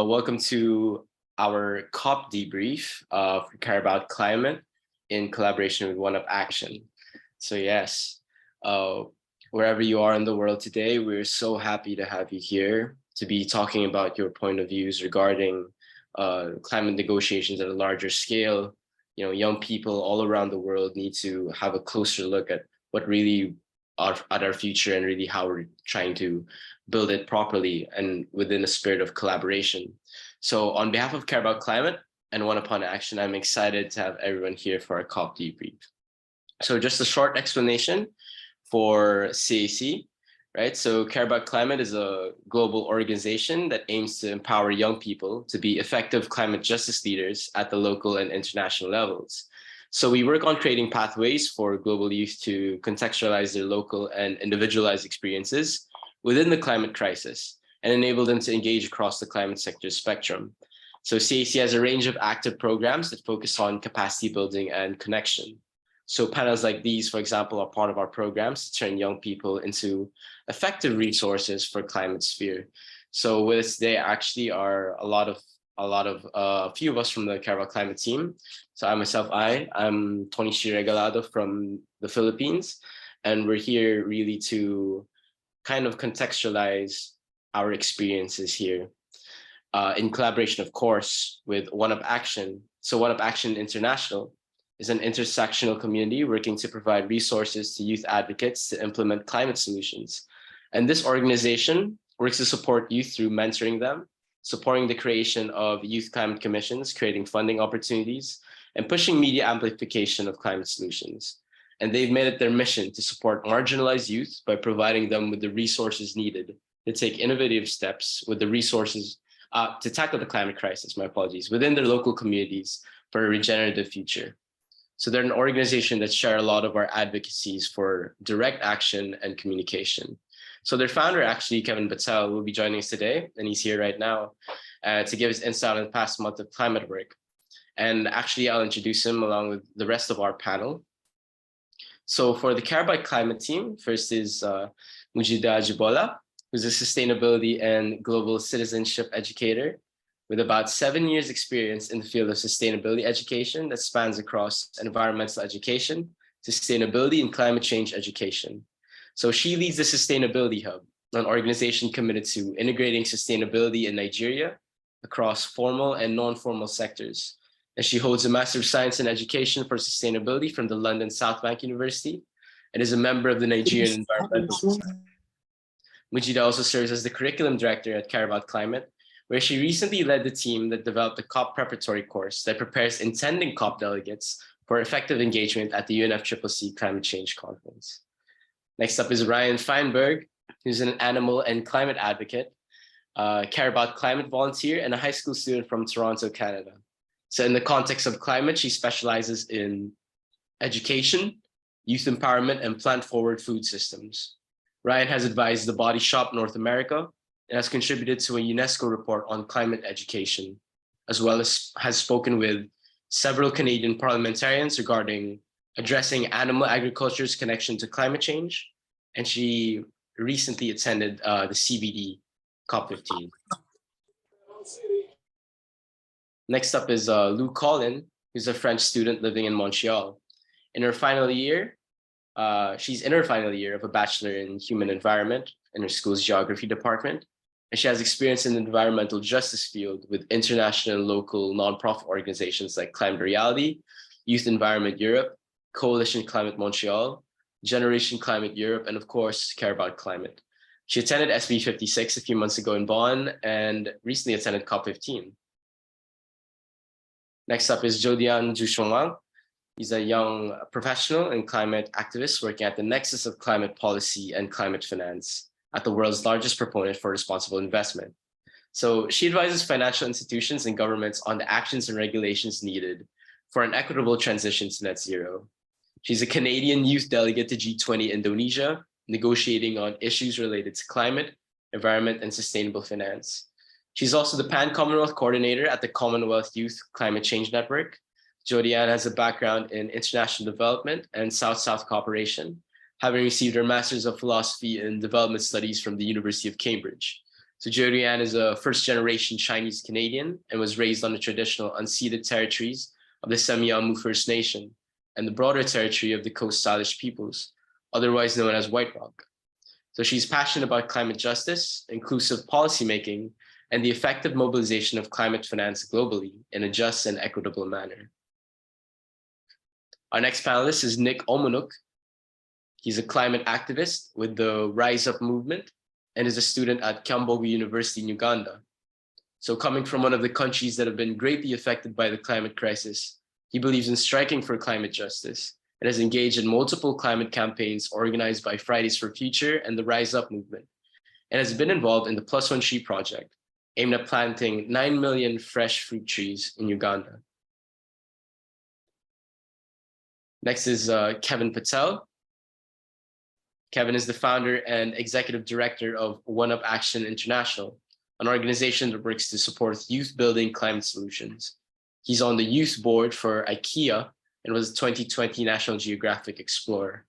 Welcome to our COP debrief for Care About Climate in collaboration with One Up Action. So yes, wherever you are in the world today, we're so happy to have you here to be talking about your point of views regarding climate negotiations at a larger scale. You know, young people all around the world need to have a closer look at what really at our future and really how we're trying to build it properly and within a spirit of collaboration. So on behalf of Care About Climate and One Upon Action, I'm excited to have everyone here for our COP debrief. So just a short explanation for CAC, right? So Care About Climate is a global organization that aims to empower young people to be effective climate justice leaders at the local and international levels. So we work on creating pathways for global youth to contextualize their local and individualized experiences within the climate crisis and enable them to engage across the climate sector spectrum. So CAC has a range of active programs that focus on capacity building and connection. So panels like these, for example, are part of our programs to turn young people into effective resources for climate sphere. So with us today actually are a few of us from the Care About Climate team. So I'm Tonichi Regalado from the Philippines, and we're here really to kind of contextualize our experiences here in collaboration, of course, with One Up Action. So One Up Action International is an intersectional community working to provide resources to youth advocates to implement climate solutions. And this organization works to support youth through mentoring them, supporting the creation of youth climate commissions, creating funding opportunities, and pushing media amplification of climate solutions. And they've made it their mission to support marginalized youth by providing them with the resources needed to take innovative steps with the resources to tackle the climate crisis, within their local communities for a regenerative future. So they're an organization that share a lot of our advocacies for direct action and communication. So their founder, actually, Kevin Patel, will be joining us today, and he's here right now to give his insight on the past month of climate work. And actually, I'll introduce him along with the rest of our panel. So for the Care About Climate team, first is Mujidah Ajibola, who's a sustainability and global citizenship educator with about 7 years experience in the field of sustainability education that spans across environmental education, sustainability, and climate change education. So she leads the Sustainability Hub, an organization committed to integrating sustainability in Nigeria across formal and non-formal sectors. And she holds a Master of Science in Education for Sustainability from the London South Bank University and is a member of the Nigerian Environmental Society. Mujidah also serves as the Curriculum Director at Care About Climate, where she recently led the team that developed a COP preparatory course that prepares intending COP delegates for effective engagement at the UNFCCC Climate Change Conference. Next up is Ryann Fineberg, who's an animal and climate advocate, Care About Climate volunteer, and a high school student from Toronto, Canada. So in the context of climate, she specializes in education, youth empowerment, and plant-forward food systems. Ryann has advised the Body Shop North America and has contributed to a UNESCO report on climate education, as well as has spoken with several Canadian parliamentarians regarding addressing animal agriculture's connection to climate change. And she recently attended the CBD COP15. Next up is Collin, who's a French student living in Montreal. In her final year, she's in her final year of a Bachelor in Human Environment in her school's geography department. And she has experience in the environmental justice field with international and local nonprofit organizations like Climate Reality, Youth Environment Europe, Coalition Climate Montreal, Generation Climate Europe, and of course, Care About Climate. She attended SB56 a few months ago in Bonn and recently attended COP15. Next up is Jodi-Ann Xuan. He's a young professional and climate activist working at the nexus of climate policy and climate finance at the world's largest proponent for responsible investment. So she advises financial institutions and governments on the actions and regulations needed for an equitable transition to net zero. She's a Canadian youth delegate to G20 Indonesia, negotiating on issues related to climate, environment, and sustainable finance. She's also the Pan-Commonwealth Coordinator at the Commonwealth Youth Climate Change Network. Jodi-Ann has a background in international development and South-South cooperation, having received her Master's of Philosophy in Development Studies from the University of Cambridge. So Jodi-Ann is a first-generation Chinese Canadian and was raised on the traditional unceded territories of the Semiahmoo First Nation and the broader territory of the Coast Salish peoples, otherwise known as White Rock. So she's passionate about climate justice, inclusive policymaking, and the effective mobilization of climate finance globally in a just and equitable manner. Our next panelist is Nick Omonuk. He's a climate activist with the Rise Up movement and is a student at Kyambogo University in Uganda. So coming from one of the countries that have been greatly affected by the climate crisis, he believes in striking for climate justice and has engaged in multiple climate campaigns organized by Fridays for Future and the Rise Up movement, and has been involved in the Plus One Tree project, aimed at planting 9 million fresh fruit trees in Uganda. Next is Kevin Patel. Kevin is the founder and executive director of One Up Action International, an organization that works to support youth-building climate solutions. He's on the youth board for IKEA and was a 2020 National Geographic Explorer.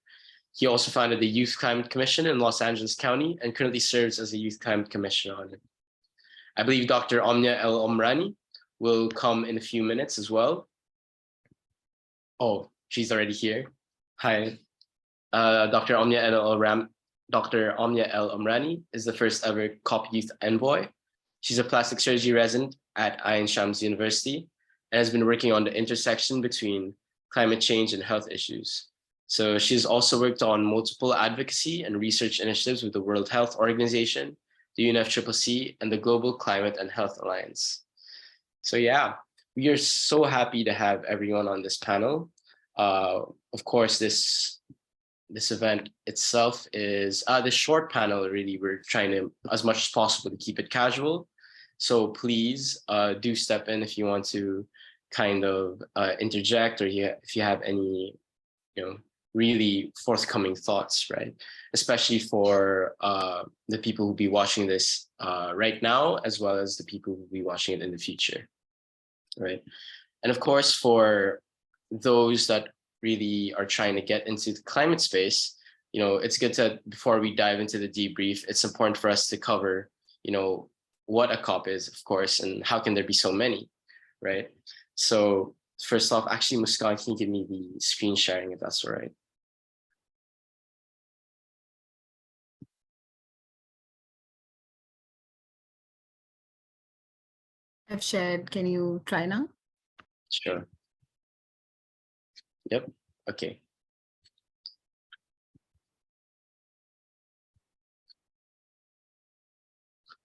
He also founded the Youth Climate Commission in Los Angeles County and currently serves as a Youth Climate Commissioner on it. I believe Dr. Omnia El Omrani will come in a few minutes as well. Oh, she's already here. Hi. Dr. Omnia El Omrani is the first ever COP Youth Envoy. She's a plastic surgery resident at Ain Shams University and has been working on the intersection between climate change and health issues. So she's also worked on multiple advocacy and research initiatives with the World Health Organization, the UNFCCC, and the Global Climate and Health Alliance. So yeah, we are so happy to have everyone on this panel. Of course, this event itself is this short panel. Really, we're trying to, as much as possible, to keep it casual. So please do step in if you want to kind of interject, or if you have any, really forthcoming thoughts, right? Especially for the people who'll be watching this right now, as well as the people who'll be watching it in the future, right? And of course, for those that really are trying to get into the climate space, it's good to, before we dive into the debrief, it's important for us to cover, what a COP is, of course, and how can there be so many, right? So first off, actually, Muskan, can you give me the screen sharing if that's all right? I've shared. Can you try now? Sure. Yep. Okay.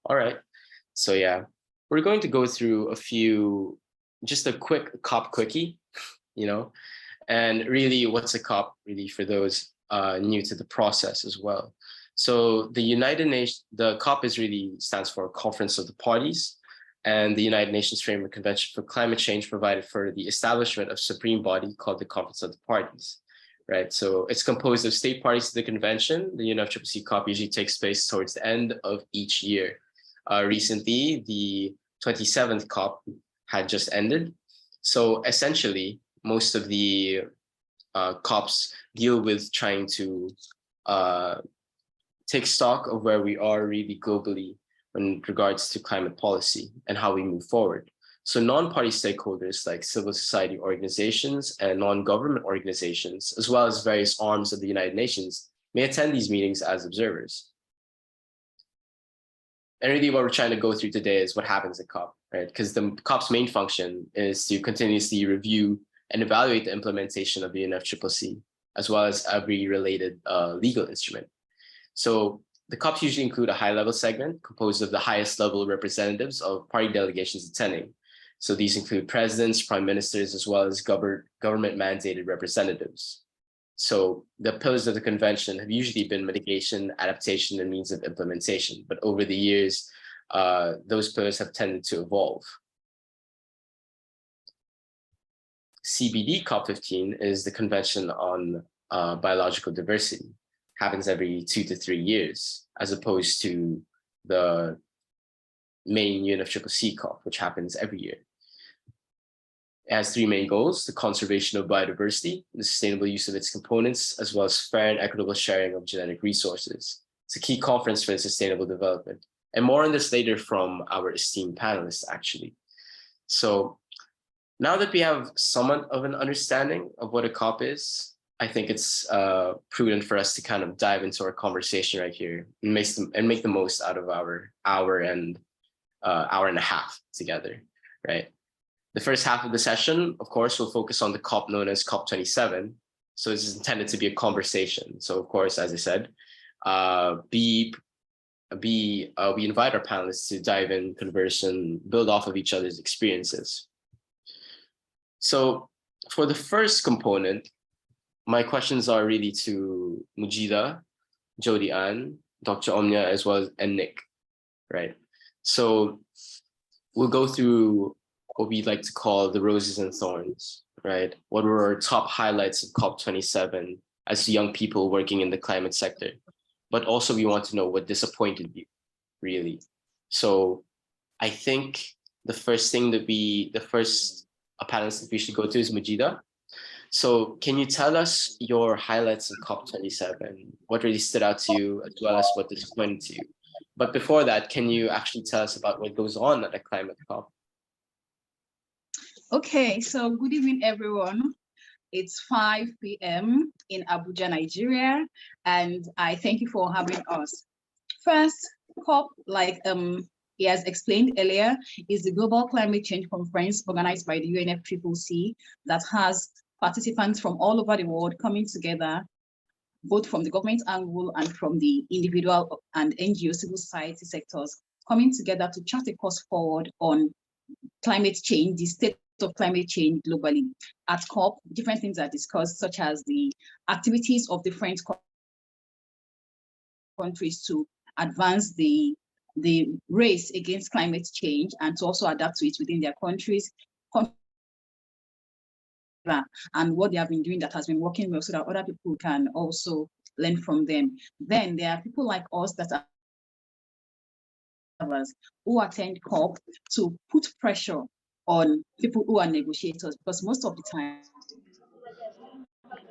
All right. So yeah, we're going to go through just a quick COP quickie, and really what's a COP really for those new to the process as well. So the United Nations, the COP stands for Conference of the Parties, and the United Nations Framework Convention for Climate Change provided for the establishment of a supreme body called the Conference of the Parties, right? So it's composed of state parties to the convention. The UNFCCC COP usually takes place towards the end of each year. Recently, the 27th COP had just ended. So essentially, most of the COPs deal with trying to take stock of where we are really globally in regards to climate policy and how we move forward. So non-party stakeholders like civil society organizations and non-government organizations, as well as various arms of the United Nations, may attend these meetings as observers. And really what we're trying to go through today is what happens at COP, right? Because the COP's main function is to continuously review and evaluate the implementation of the UNFCCC, as well as every related legal instrument. So the COPs usually include a high-level segment composed of the highest level representatives of party delegations attending. So these include presidents, prime ministers, as well as government-mandated representatives. So the pillars of the convention have usually been mitigation, adaptation, and means of implementation. But over the years, those pillars have tended to evolve. CBD COP15 is the Convention on Biological Diversity. Happens every 2 to 3 years, as opposed to the main UNFCCC COP, which happens every year. It has 3 main goals: the conservation of biodiversity, the sustainable use of its components, as well as fair and equitable sharing of genetic resources. It's a key conference for sustainable development, And more on this later from our esteemed panelists, actually. So now that we have somewhat of an understanding of what a COP is, I think it's prudent for us to kind of dive into our conversation right here and make the most out of our hour and a half together, right? The first half of the session, of course, will focus on the COP known as COP27. So this is intended to be a conversation. So of course, as I said, we invite our panelists to dive in, converse, and build off of each other's experiences. So for the first component, my questions are really to Mujidah, Jodi-Ann, Dr. Omnia, as well as Nick, right? So we'll go through what we'd like to call the roses and thorns, right? What were our top highlights of COP27 as young people working in the climate sector? But also we want to know what disappointed you, really. So I think the first panelist that we should go to is Mujidah. So can you tell us your highlights of COP27? What really stood out to you, as well as what disappointed you? But before that, can you actually tell us about what goes on at a climate COP? Okay, so good evening, everyone. It's 5 p.m. in Abuja, Nigeria, and I thank you for having us. First, COP, like he has explained earlier, is the Global Climate Change Conference organized by the UNFCCC that has participants from all over the world coming together, both from the government angle and from the individual and NGO civil society sectors, coming together to chart a course forward on climate change, the state of climate change globally. At COP, different things are discussed, such as the activities of different countries to advance the race against climate change and to also adapt to it within their countries, and what they have been doing that has been working well so that other people can also learn from them. Then there are people like us that are who attend COP to put pressure on people who are negotiators, because most of the time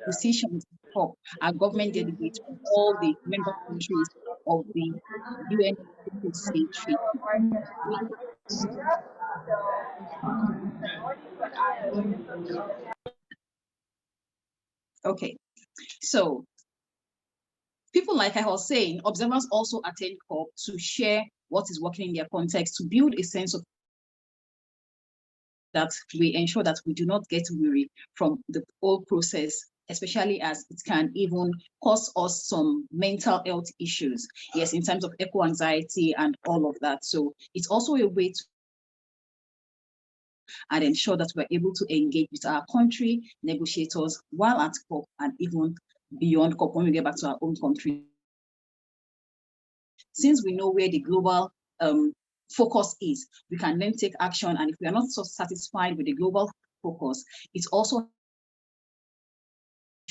decisions COP are government delegates from all the member countries of the UNFCCC treaty. Okay, so people, like I was saying, observers also attend COP to share what is working in their context, to build a sense of that we ensure that we do not get weary from the whole process, especially as it can even cause us some mental health issues, yes, in terms of eco-anxiety and all of that. So it's also a way to and ensure that we're able to engage with our country negotiators while at COP and even beyond COP when we get back to our own country. Since we know where the global focus is, we can then take action. And if we are not so satisfied with the global focus, it's also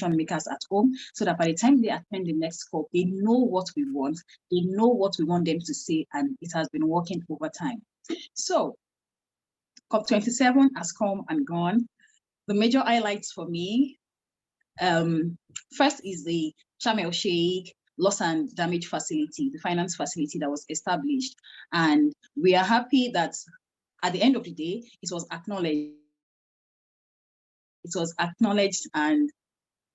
makers at home, so that by the time they attend the next COP, they know what we want, they know what we want them to say, and it has been working over time. So COP27 has come and gone. The major highlights for me, first is the Sharm el-Sheikh loss and damage facility, the finance facility that was established. And we are happy that at the end of the day, it was acknowledged. It was acknowledged and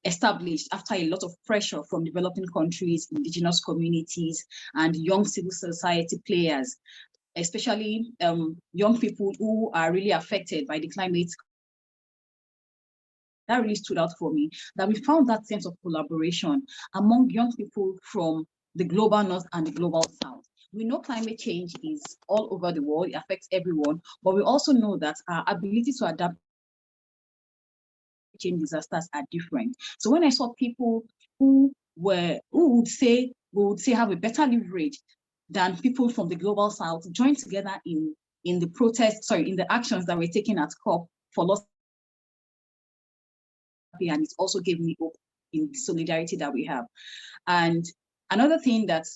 established after a lot of pressure from developing countries, indigenous communities, and young civil society players, especially young people who are really affected by the climate. That really stood out for me, that we found that sense of collaboration among young people from the global north and the global south. We know climate change is all over the world, it affects everyone, but we also know that our ability to adapt change disasters are different. So when I saw people who would say have a better leverage than people from the global south join together in the protests, in the actions that were taken at COP for loss, and it also gave me hope in the solidarity that we have. And another thing that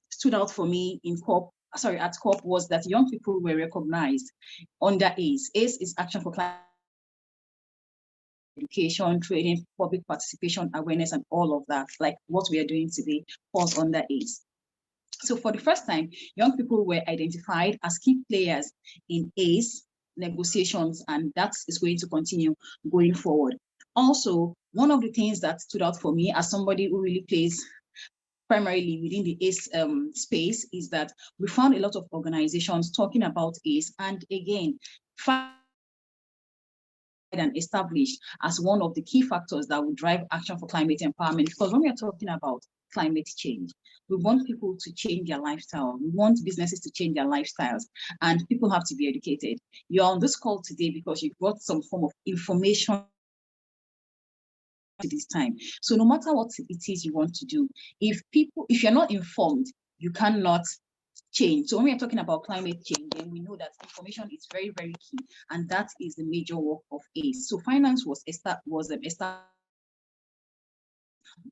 stood out for me at COP was that young people were recognized under ACE. ACE is Action for Climate Education, training, public participation, awareness, and all of that, like what we are doing today, falls under ACE. So for the first time, young people were identified as key players in ACE negotiations, and that is going to continue going forward. Also, one of the things that stood out for me as somebody who really plays primarily within the ACE space is that we found a lot of organizations talking about ACE, and again, and established as one of the key factors that will drive action for climate empowerment. Because when we are talking about climate change, we want people to change their lifestyle. We want businesses to change their lifestyles, and people have to be educated. You're on this call today because you've got some form of information this time. So no matter what it is you want to do, if you're not informed, you cannot change. So when we are talking about climate change, then we know that information is very, very key, and that is the major work of ACE. So finance was established,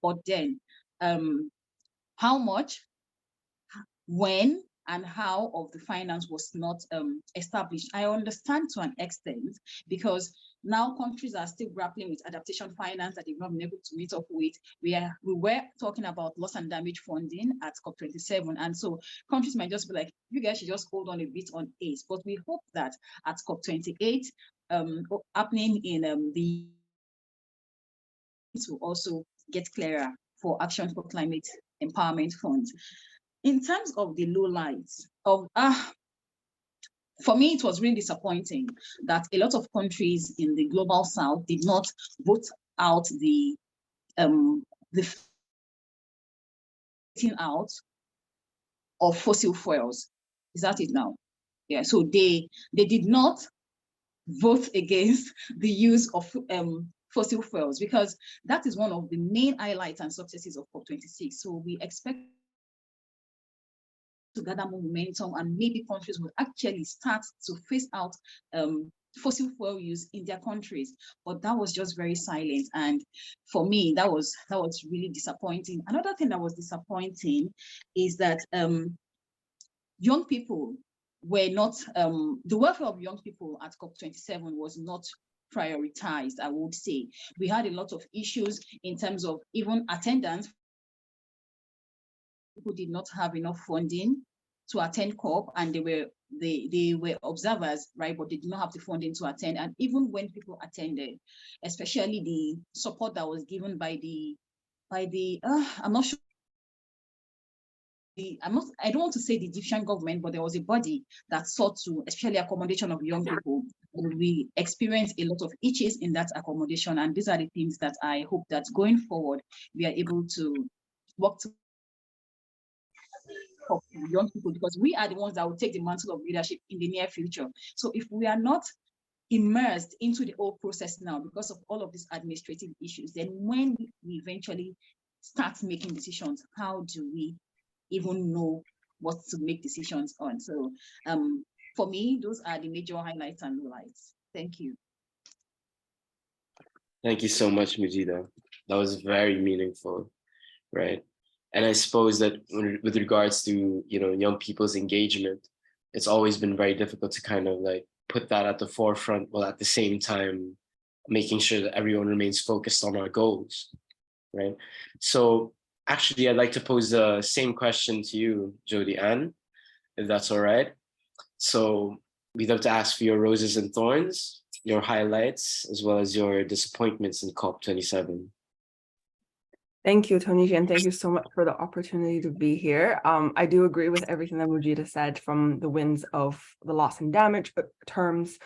but then how much, when, and how of the finance was not established. I understand to an extent, because now countries are still grappling with adaptation finance that they've not been able to meet up with. We were talking about loss and damage funding at COP27, and so countries might just be like, you guys should just hold on a bit on ACE. But we hope that at COP28, happening in the to also get clearer for action for climate empowerment funds. In terms of the lowlights of for me, it was really disappointing that a lot of countries in the global south did not vote out the out of fossil fuels. Is that it now? Yeah, so they did not vote against the use of fossil fuels, because that is one of the main highlights and successes of COP26. So we expect to gather more momentum, and maybe countries will actually start to phase out fossil fuel use in their countries. But that was just very silent, and for me, that was really disappointing. Another thing that was disappointing is that young people were not, the welfare of young people at COP27 was not prioritized, I would say. We had a lot of issues in terms of even attendance. People did not have enough funding to attend COP, and they were observers, right, but they did not have the funding to attend. And even when people attended, especially the support that was given by the I'm not sure, I don't want to say the Egyptian government, but there was a body that sought to, especially accommodation of young people. We experienced a lot of issues in that accommodation, and these are the things that I hope that going forward we are able to work to young people, because we are the ones that will take the mantle of leadership in the near future. So if we are not immersed into the whole process now because of all of these administrative issues, then when we eventually start making decisions, how do we even know what to make decisions on? So for me, those are the major highlights and lowlights. Thank you. Thank you so much, Mujidah. That was very meaningful, right? And I suppose that with regards to, young people's engagement, it's always been very difficult to kind of like put that at the forefront, while at the same time making sure that everyone remains focused on our goals, right? So actually, I'd like to pose the same question to you, Jodi-Ann, if that's all right. So we'd love to ask for your roses and thorns, your highlights, as well as your disappointments in COP27. Thank you, Tonichi, and thank you so much for the opportunity to be here. I do agree with everything that Mujidah said, from the wins of the loss and damage terms,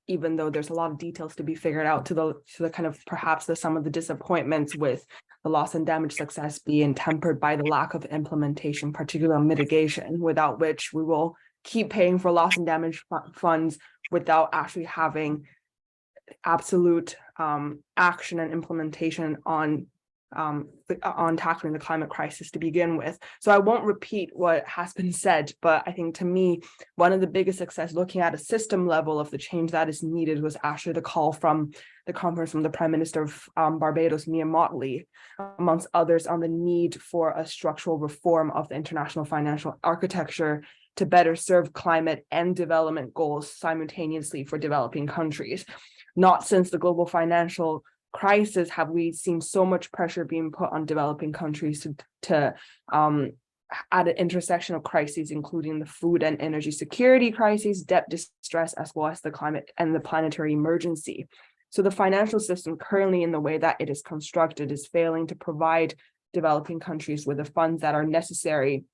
even though there's a lot of details to be figured out, to the kind of perhaps some of the disappointments with the loss and damage success being tempered by the lack of implementation, particularly on mitigation, without which we will keep paying for loss and damage funds without actually having absolute action and implementation on tackling the climate crisis to begin with. So I won't repeat what has been said, but I think to me, one of the biggest success looking at a system level of the change that is needed was actually the call from the conference from the Prime Minister of Barbados, Mia Mottley, amongst others, on the need for a structural reform of the international financial architecture to better serve climate and development goals simultaneously for developing countries. Not since the global financial crisis have we seen so much pressure being put on developing countries to at an intersection of crises, including the food and energy security crises, debt distress, as well as the climate and the planetary emergency. So the financial system currently in the way that it is constructed is failing to provide developing countries with the funds that are necessary,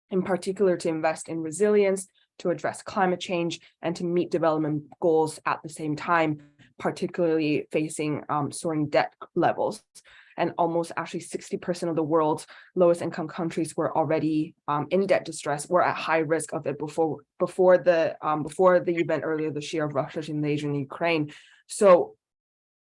in particular to invest in resilience, to address climate change, and to meet development goals at the same time, particularly facing soaring debt levels. And almost actually 60% of the world's lowest income countries were already in debt distress, were at high risk of it before the event earlier this year of Russia's invasion in Ukraine. So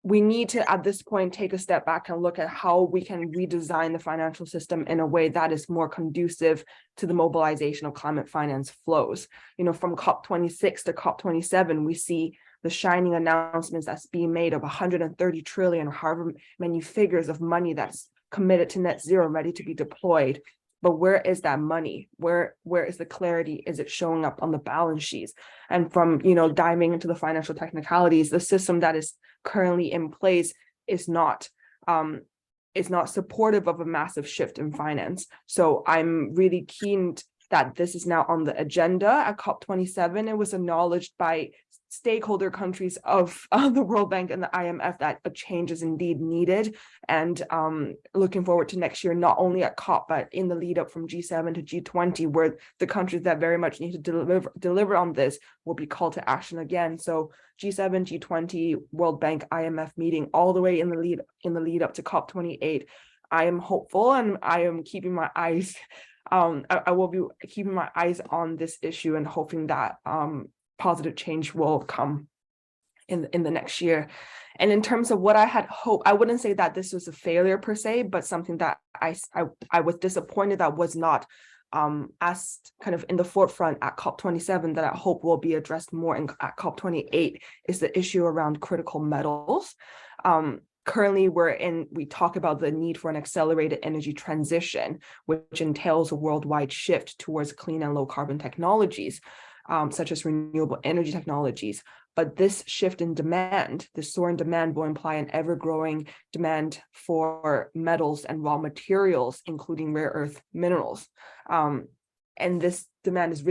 we need to, at this point, take a step back and look at how we can redesign the financial system in a way that is more conducive to the mobilization of climate finance flows. You know, from COP26 to COP27, we see the shining announcements that's being made of 130 trillion or however many figures of money that's committed to net zero, ready to be deployed. But where is that money? Where is the clarity? Is it showing up on the balance sheets? And from, you know, diving into the financial technicalities, the system that is currently in place is not supportive of a massive shift in finance. So I'm really keen that this is now on the agenda at COP27. It was acknowledged by stakeholder countries of the World Bank and the IMF that a change is indeed needed. And looking forward to next year, not only at COP, but in the lead up from G7 to G20, where the countries that very much need to deliver on this will be called to action again. So G7, G20, World Bank, IMF meeting all the way in the lead up to COP28. I am hopeful, and I am keeping my eyes I will be keeping my eyes on this issue and hoping that positive change will come in the next year. And in terms of what I had hoped, I wouldn't say that this was a failure per se, but something that I was disappointed that was not as kind of in the forefront at COP27 that I hope will be addressed more at COP28 is the issue around critical metals. Currently, we talk about the need for an accelerated energy transition, which entails a worldwide shift towards clean and low carbon technologies, such as renewable energy technologies. But this shift in demand, this soaring demand, will imply an ever-growing demand for metals and raw materials, including rare earth minerals. And this demand is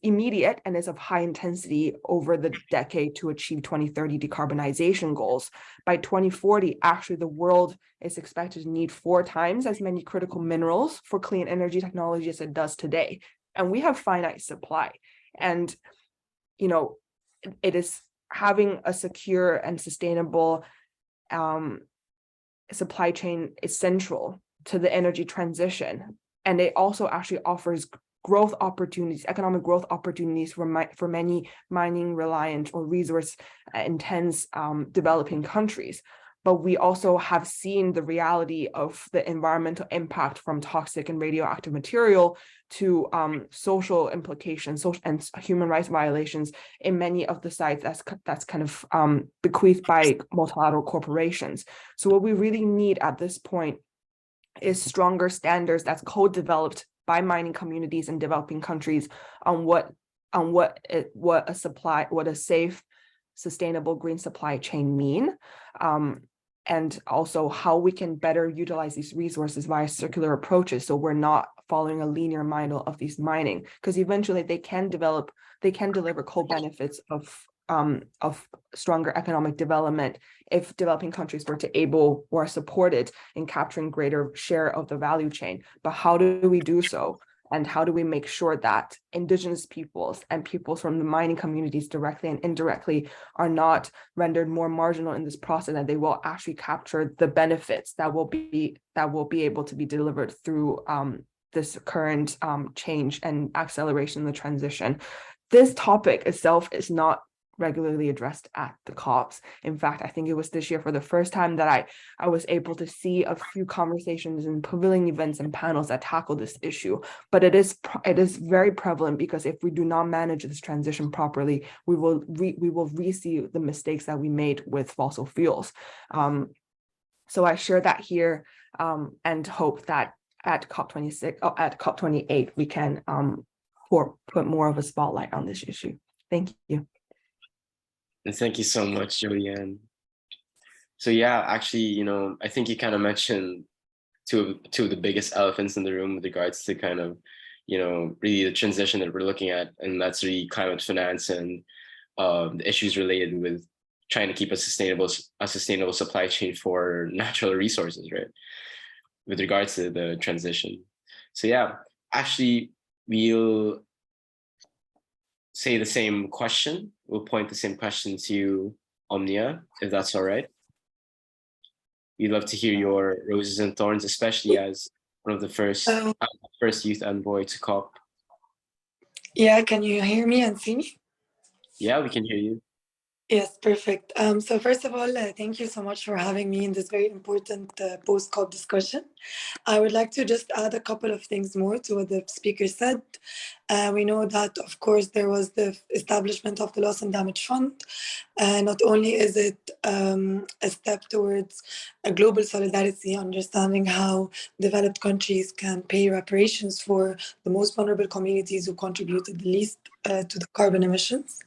immediate and is of high intensity over the decade to achieve 2030 decarbonization goals. By 2040, actually, the world is expected to need 4 times as many critical minerals for clean energy technology as it does today. And we have finite supply. And, you know, it is having a secure and sustainable supply chain is central to the energy transition. And it also actually offers growth opportunities, economic growth opportunities for many mining reliant or resource intense developing countries. But we also have seen the reality of the environmental impact from toxic and radioactive material to social implications and human rights violations in many of the sites that's kind of bequeathed by multilateral corporations. So what we really need at this point is stronger standards that's co-developed by mining communities in developing countries on what a safe, sustainable green supply chain mean, and also how we can better utilize these resources via circular approaches, so we're not following a linear model of these mining, because eventually they can deliver co-benefits of stronger economic development if developing countries were to able or supported in capturing greater share of the value chain. But how do we do so? And how do we make sure that indigenous peoples and peoples from the mining communities directly and indirectly are not rendered more marginal in this process, and they will actually capture the benefits that will be able to be delivered through this current change and acceleration in the transition? This topic itself is not regularly addressed at the COPs. In fact, I think it was this year for the first time that I was able to see a few conversations and pavilion events and panels that tackle this issue. But it is very prevalent, because if we do not manage this transition properly, we will re-see the mistakes that we made with fossil fuels. So I share that here and hope that at COP26 or at COP28 we can put more of a spotlight on this issue. Thank you. And thank you so much, Jodi-Ann. So yeah, actually, I think you kind of mentioned two of the biggest elephants in the room with regards to kind of, really the transition that we're looking at, and that's really climate finance and the issues related with trying to keep a sustainable supply chain for natural resources, right? With regards to the transition. So yeah, actually, we'll say the same question. We'll point the same question to Omnia, if that's all right. We'd love to hear your roses and thorns, especially as one of the first youth envoy to COP. Yeah, can you hear me and see me? Yeah, we can hear you. Yes, perfect. So first of all, thank you so much for having me in this very important post-COP discussion. I would like to just add a couple of things more to what the speaker said. We know that, of course, there was the establishment of the Loss and Damage Fund. Not only is it a step towards a global solidarity, understanding how developed countries can pay reparations for the most vulnerable communities who contributed the least to the carbon emissions.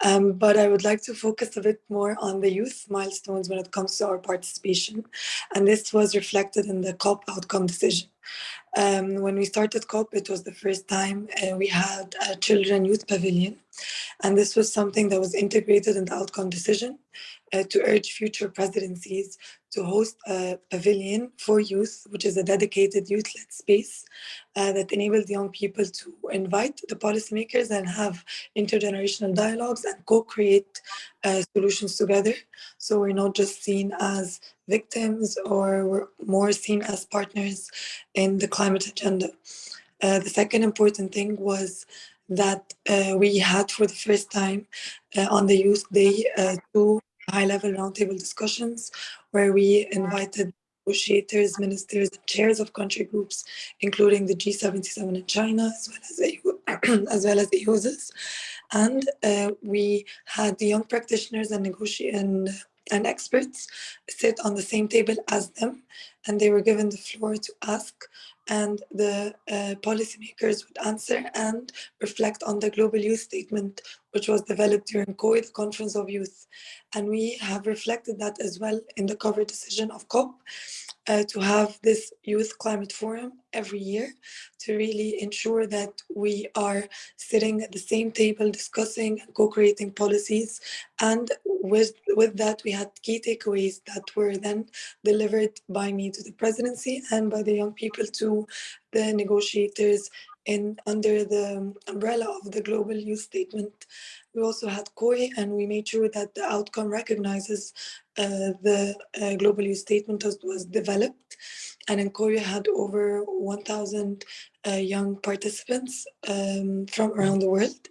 But I would like to focus a bit more on the youth milestones when it comes to our participation. And this was reflected in the COP outcome decision. When we started COP, it was the first time we had a children youth pavilion. And this was something that was integrated in the outcome decision to urge future presidencies to host a pavilion for youth, which is a dedicated youth-led space that enables young people to invite the policymakers and have intergenerational dialogues and co-create solutions together. So we're not just seen as victims, or we're more seen as partners in the climate agenda. The second important thing was that we had for the first time on the Youth Day 2 high-level roundtable discussions where we invited negotiators, ministers, and chairs of country groups, including the G77 in China, as well as EUSIS. And we had the young practitioners and experts sit on the same table as them, and they were given the floor to ask, and the policymakers would answer and reflect on the Global Youth Statement, which was developed during COI, the Conference of Youth. And we have reflected that as well in the cover decision of COP, to have this Youth Climate Forum every year to really ensure that we are sitting at the same table discussing and co-creating policies. And with that, we had key takeaways that were then delivered by me to the presidency and by the young people to the negotiators under the umbrella of the Global Youth Statement. We also had COI, and we made sure that the outcome recognizes the Global Youth Statement was developed. And in COI had over 1,000 young participants from around the world.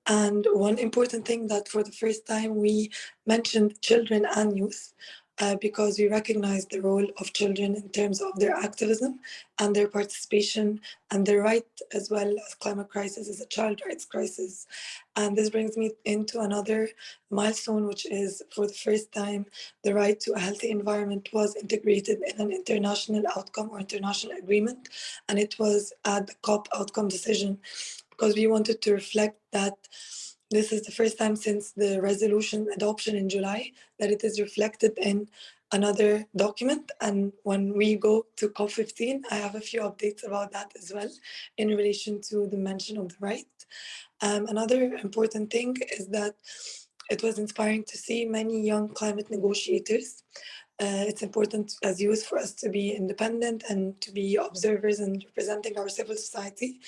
And one important thing that for the first time we mentioned children and youth, because we recognize the role of children in terms of their activism and their participation and their right, as well as climate crisis is a child rights crisis. And this brings me into another milestone, which is for the first time, the right to a healthy environment was integrated in an international outcome or international agreement. And it was at the COP outcome decision, because we wanted to reflect that this is the first time since the resolution adoption in July that it is reflected in another document. And when we go to COP15, I have a few updates about that as well in relation to the mention of the right. Another important thing is that it was inspiring to see many young climate negotiators. It's important as youth for us to be independent and to be observers and representing our civil society.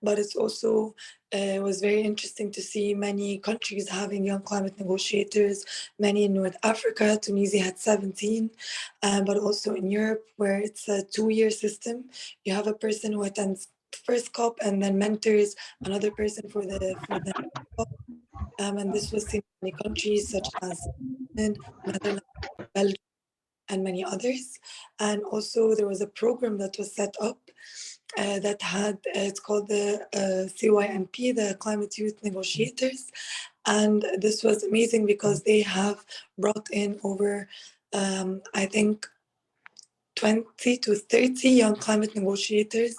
But it's also was very interesting to see many countries having young climate negotiators, many in North Africa. Tunisia had 17, but also in Europe, where it's a 2-year system. You have a person who attends first COP and then mentors another person for the COP. And this was seen in many countries such as Netherlands, Belgium, and many others. And also there was a program that was set up that had, it's called the CYMP, the Climate Youth Negotiators. And this was amazing because they have brought in over, I think, 20 to 30 young climate negotiators.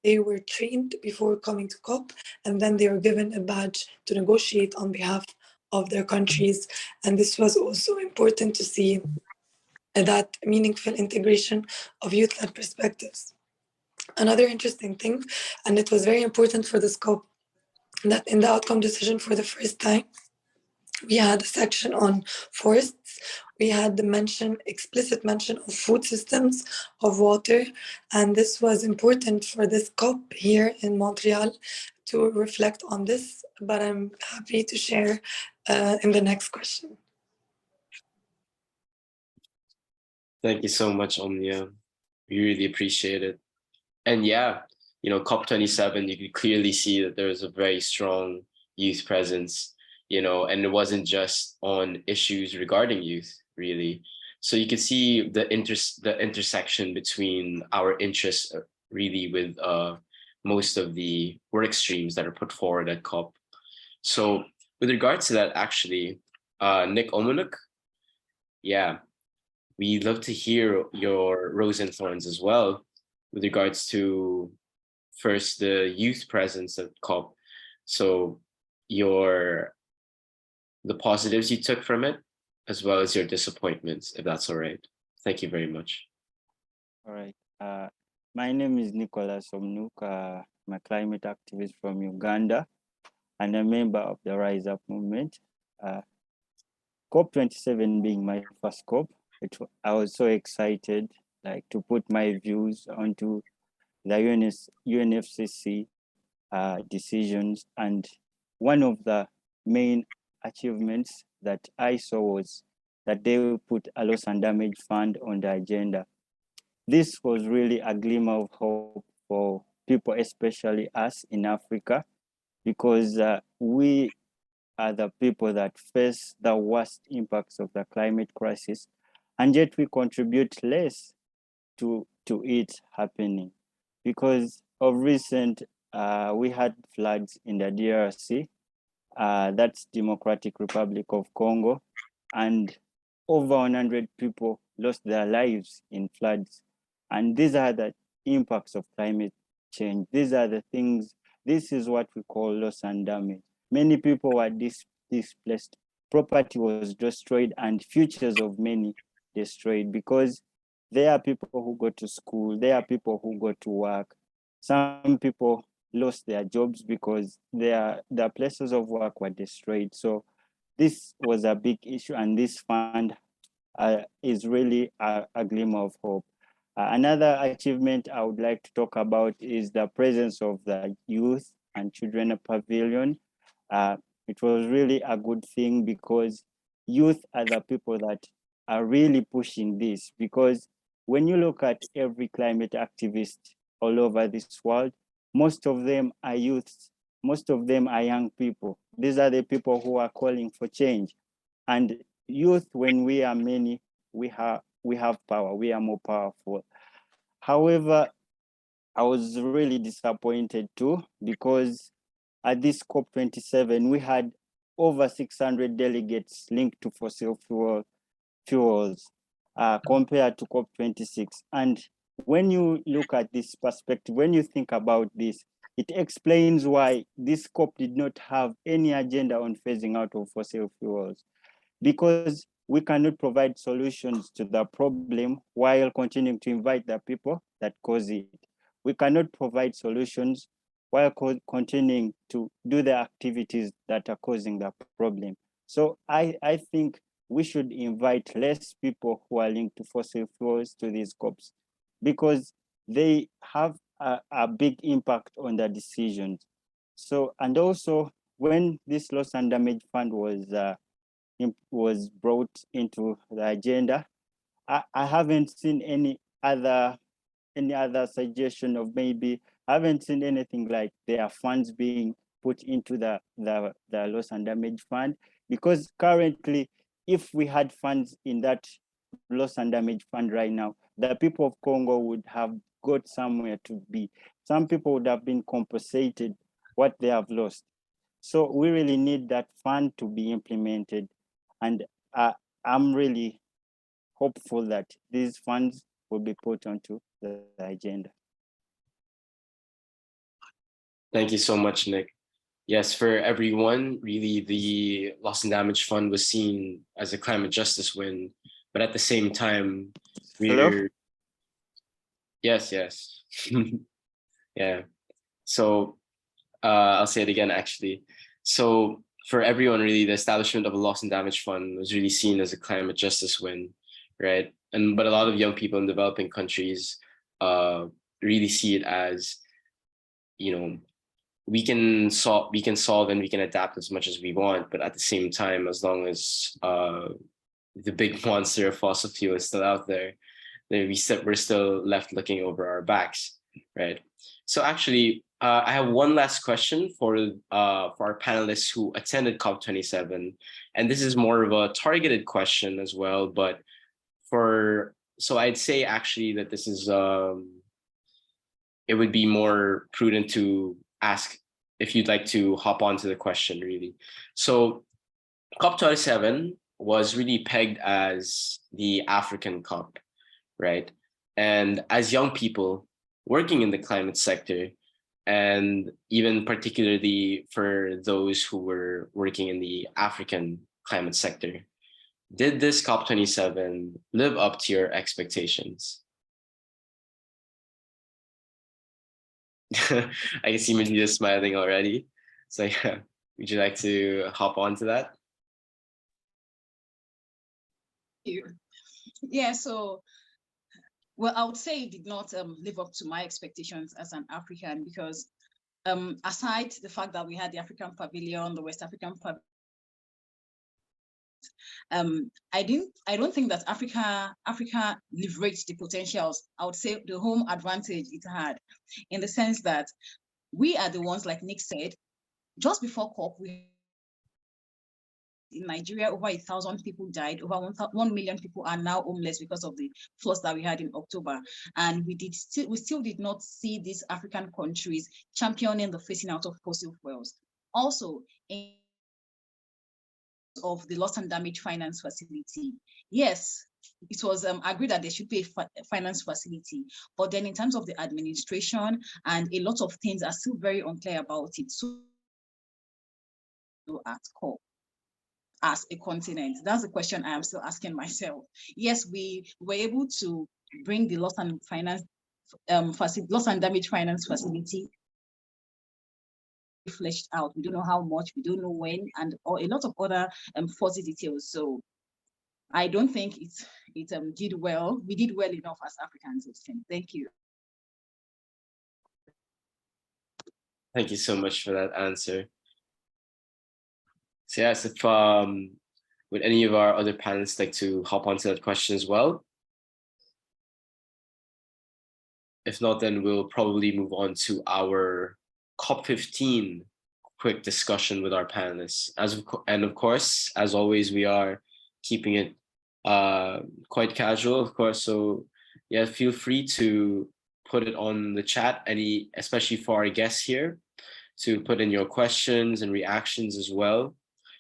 They were trained before coming to COP, and then they were given a badge to negotiate on behalf of their countries. And this was also important to see that meaningful integration of youth-led perspectives. Another interesting thing, and it was very important for the scope, that in the outcome decision for the first time, we had a section on forests, we had the explicit mention of food systems, of water, and this was important for this COP here in Montreal to reflect on this, but I'm happy to share in the next question. Thank you so much, Omnia. We really appreciate it. And yeah, you know, COP27, you could clearly see that there's a very strong youth presence, you know, and it wasn't just on issues regarding youth, really. So you could see the intersection between our interests really with most of the work streams that are put forward at COP. So with regards to that, actually, Nick Omonuk, yeah, we'd love to hear your rose and thorns as well with regards to first the youth presence at COP. So the positives you took from it, as well as your disappointments, if that's all right. Thank you very much. All right. My name is Nicholas Omonuk. I'm a climate activist from Uganda and a member of the Rise Up movement. COP27 being my first COP, I was so excited to put my views onto the UNFCCC decisions. And one of the main achievements that I saw was that they will put a loss and damage fund on the agenda. This was really a glimmer of hope for people, especially us in Africa, because we are the people that face the worst impacts of the climate crisis, and yet we contribute less to it happening. Because of recent, we had floods in the DRC, that's Democratic Republic of Congo, and over 100 people lost their lives in floods. And these are the impacts of climate change. These are the things, this is what we call loss and damage. Many people were displaced, property was destroyed, and futures of many destroyed, because there are people who go to school, there are people who go to work. Some people lost their jobs because their places of work were destroyed. So this was a big issue, and this fund is really a glimmer of hope. Another achievement I would like to talk about is the presence of the youth and children pavilion. It was really a good thing, because youth are the people that are really pushing this. Because when you look at every climate activist all over this world, most of them are youths, most of them are young people. These are the people who are calling for change. And youth, when we are many, we have power, we are more powerful. However, I was really disappointed too, because at this COP27, we had over 600 delegates linked to fossil fuels compared to COP26. And when you look at this perspective, when you think about this, it explains why this COP did not have any agenda on phasing out of fossil fuels, because we cannot provide solutions to the problem while continuing to invite the people that cause it. We cannot provide solutions while continuing to do the activities that are causing the problem. So I think we should invite less people who are linked to fossil fuels to these COPs, because they have a big impact on the decisions. So, and also when this loss and damage fund was brought into the agenda, I haven't seen any other suggestion of maybe, I haven't seen anything like there are funds being put into the loss and damage fund, because currently, if we had funds in that loss and damage fund right now, the people of Congo would have got somewhere to be. Some people would have been compensated what they have lost. So we really need that fund to be implemented. And I'm really hopeful that these funds will be put onto the agenda. Thank you so much, Nick. Yes, for everyone, really the loss and damage fund was seen as a climate justice win but at the same time, Hello? we're yes, yes, yeah. So I'll say it again, actually. So for everyone, really, the establishment of a loss and damage fund was really seen as a climate justice win, right? And but a lot of young people in developing countries really see it as, you know, we can solve and we can adapt as much as we want, but at the same time, as long as the big monster of fossil fuel is still out there, then we're still left looking over our backs, right? So actually, I have one last question for our panelists who attended COP27, and this is more of a targeted question as well. But so I'd say actually that this is it would be more prudent to ask if you'd like to hop onto the question, really. So COP27 was really pegged as the African COP, right? And as young people working in the climate sector, and even particularly for those who were working in the African climate sector, did this COP27 live up to your expectations? I can see Mujidah smiling already. So yeah, would you like to hop onto that? Yeah, so well, I would say it did not live up to my expectations as an African, because aside the fact that we had the African Pavilion, the West African Pavilion, I don't think that Africa leveraged the potentials. I would say the home advantage it had, in the sense that we are the ones, like Nick said, just before COP, in Nigeria, over 1,000 people died. Over 1 million people are now homeless because of the floods that we had in October. And we still did not see these African countries championing the phasing out of fossil fuels. Also, of the loss and damage finance facility, yes, it was agreed that there should be a finance facility, but then in terms of the administration, and a lot of things are still very unclear about it. So at COP, as a continent, that's the question I am still asking myself. Yes, we were able to bring the loss and damage finance facility fleshed out. We don't know how much, we don't know when, and a lot of other fuzzy details. So I don't think it did well. We did well enough as Africans. Thank you. Thank you so much for that answer. So yes, if would any of our other panelists like to hop onto that question as well? If not, then we'll probably move on to our COP15 quick discussion with our panelists. And of course, as always, we are keeping it quite casual, of course. So yeah, feel free to put it on the chat, especially for our guests here, to put in your questions and reactions as well.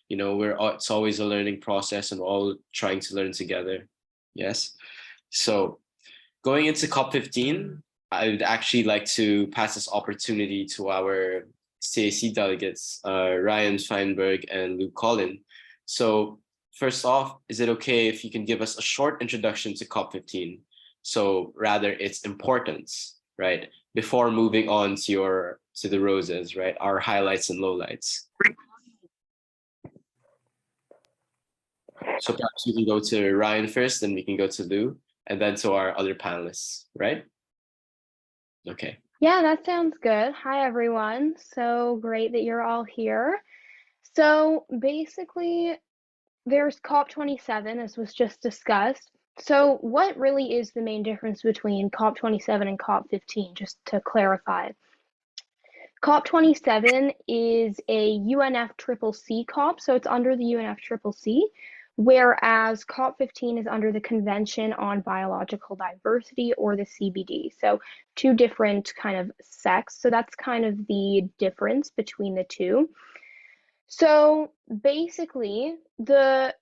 You know, it's always a learning process, and we're all trying to learn together. Yes. So going into COP15, I would actually like to pass this opportunity to our CAC delegates, Ryann, Fineberg, and Collin. So first off, is it okay if you can give us a short introduction to COP15? So rather its importance, right? Before moving on to the roses, right? Our highlights and lowlights. So perhaps we can go to Ryann first, then we can go to Lou, and then to our other panelists, right? Okay. Yeah, that sounds good. Hi, everyone. So great that you're all here. So basically, there's COP27, as was just discussed. So what really is the main difference between COP27 and COP15, just to clarify? COP27 is a UNFCCC COP, so it's under the UNFCCC, whereas COP15 is under the Convention on Biological Diversity, or the CBD. So two different kind of sects. So that's kind of the difference between the two. So basically, the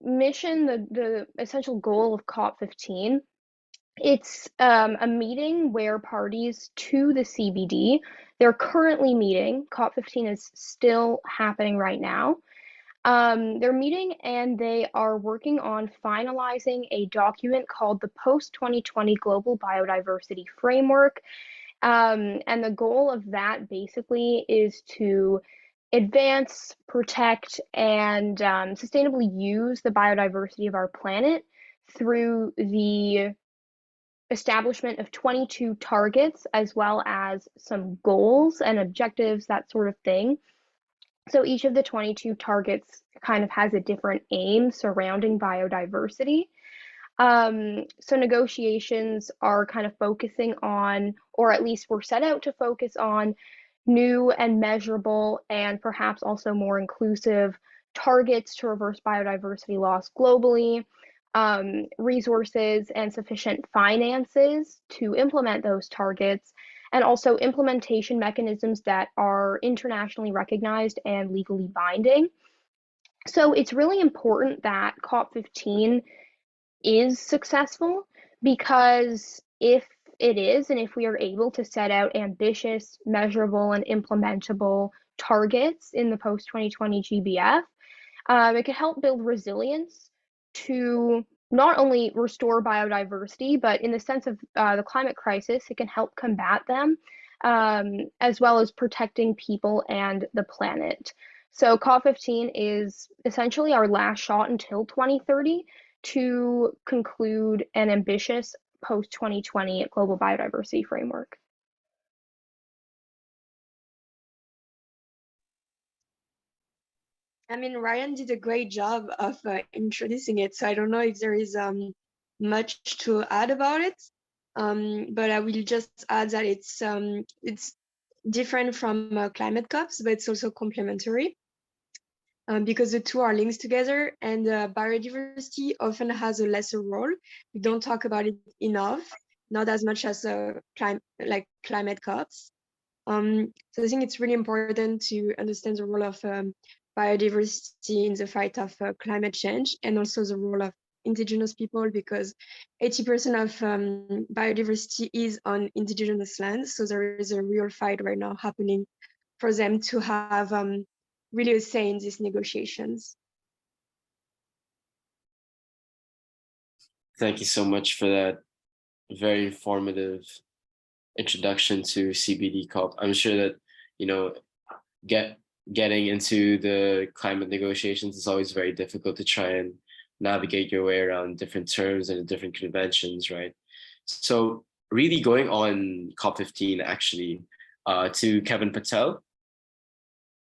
mission, the essential goal of COP15, it's a meeting where parties to the CBD, they're currently meeting. COP15 is still happening right now. They're meeting and they are working on finalizing a document called the Post-2020 Global Biodiversity Framework. And the goal of that basically is to advance, protect, and sustainably use the biodiversity of our planet through the establishment of 22 targets, as well as some goals and objectives, that sort of thing. So each of the 22 targets kind of has a different aim surrounding biodiversity. So negotiations are kind of focusing on, or at least were set out to focus on, new and measurable and perhaps also more inclusive targets to reverse biodiversity loss globally, resources and sufficient finances to implement those targets, and also implementation mechanisms that are internationally recognized and legally binding. So it's really important that COP15 is successful, because if it is, and if we are able to set out ambitious, measurable, and implementable targets in the post-2020 GBF, it could help build resilience to not only restore biodiversity, but in the sense of the climate crisis, it can help combat them, as well as protecting people and the planet. So COP15 is essentially our last shot until 2030 to conclude an ambitious post-2020 global biodiversity framework. I mean, Ryann did a great job of introducing it, so I don't know if there is much to add about it. But I will just add that it's different from climate COPs, but it's also complementary, because the two are linked together, and biodiversity often has a lesser role. We don't talk about it enough, not as much as climate COPs. So I think it's really important to understand the role of biodiversity in the fight of climate change, and also the role of indigenous people, because 80% of biodiversity is on indigenous lands. So there is a real fight right now happening for them to have really a say in these negotiations. Thank you so much for that very informative introduction to CBD COP. I'm sure that, you know, getting into the climate negotiations is always very difficult to try and navigate your way around different terms and different conventions, right? So really going on COP15 actually, to Kevin Patel.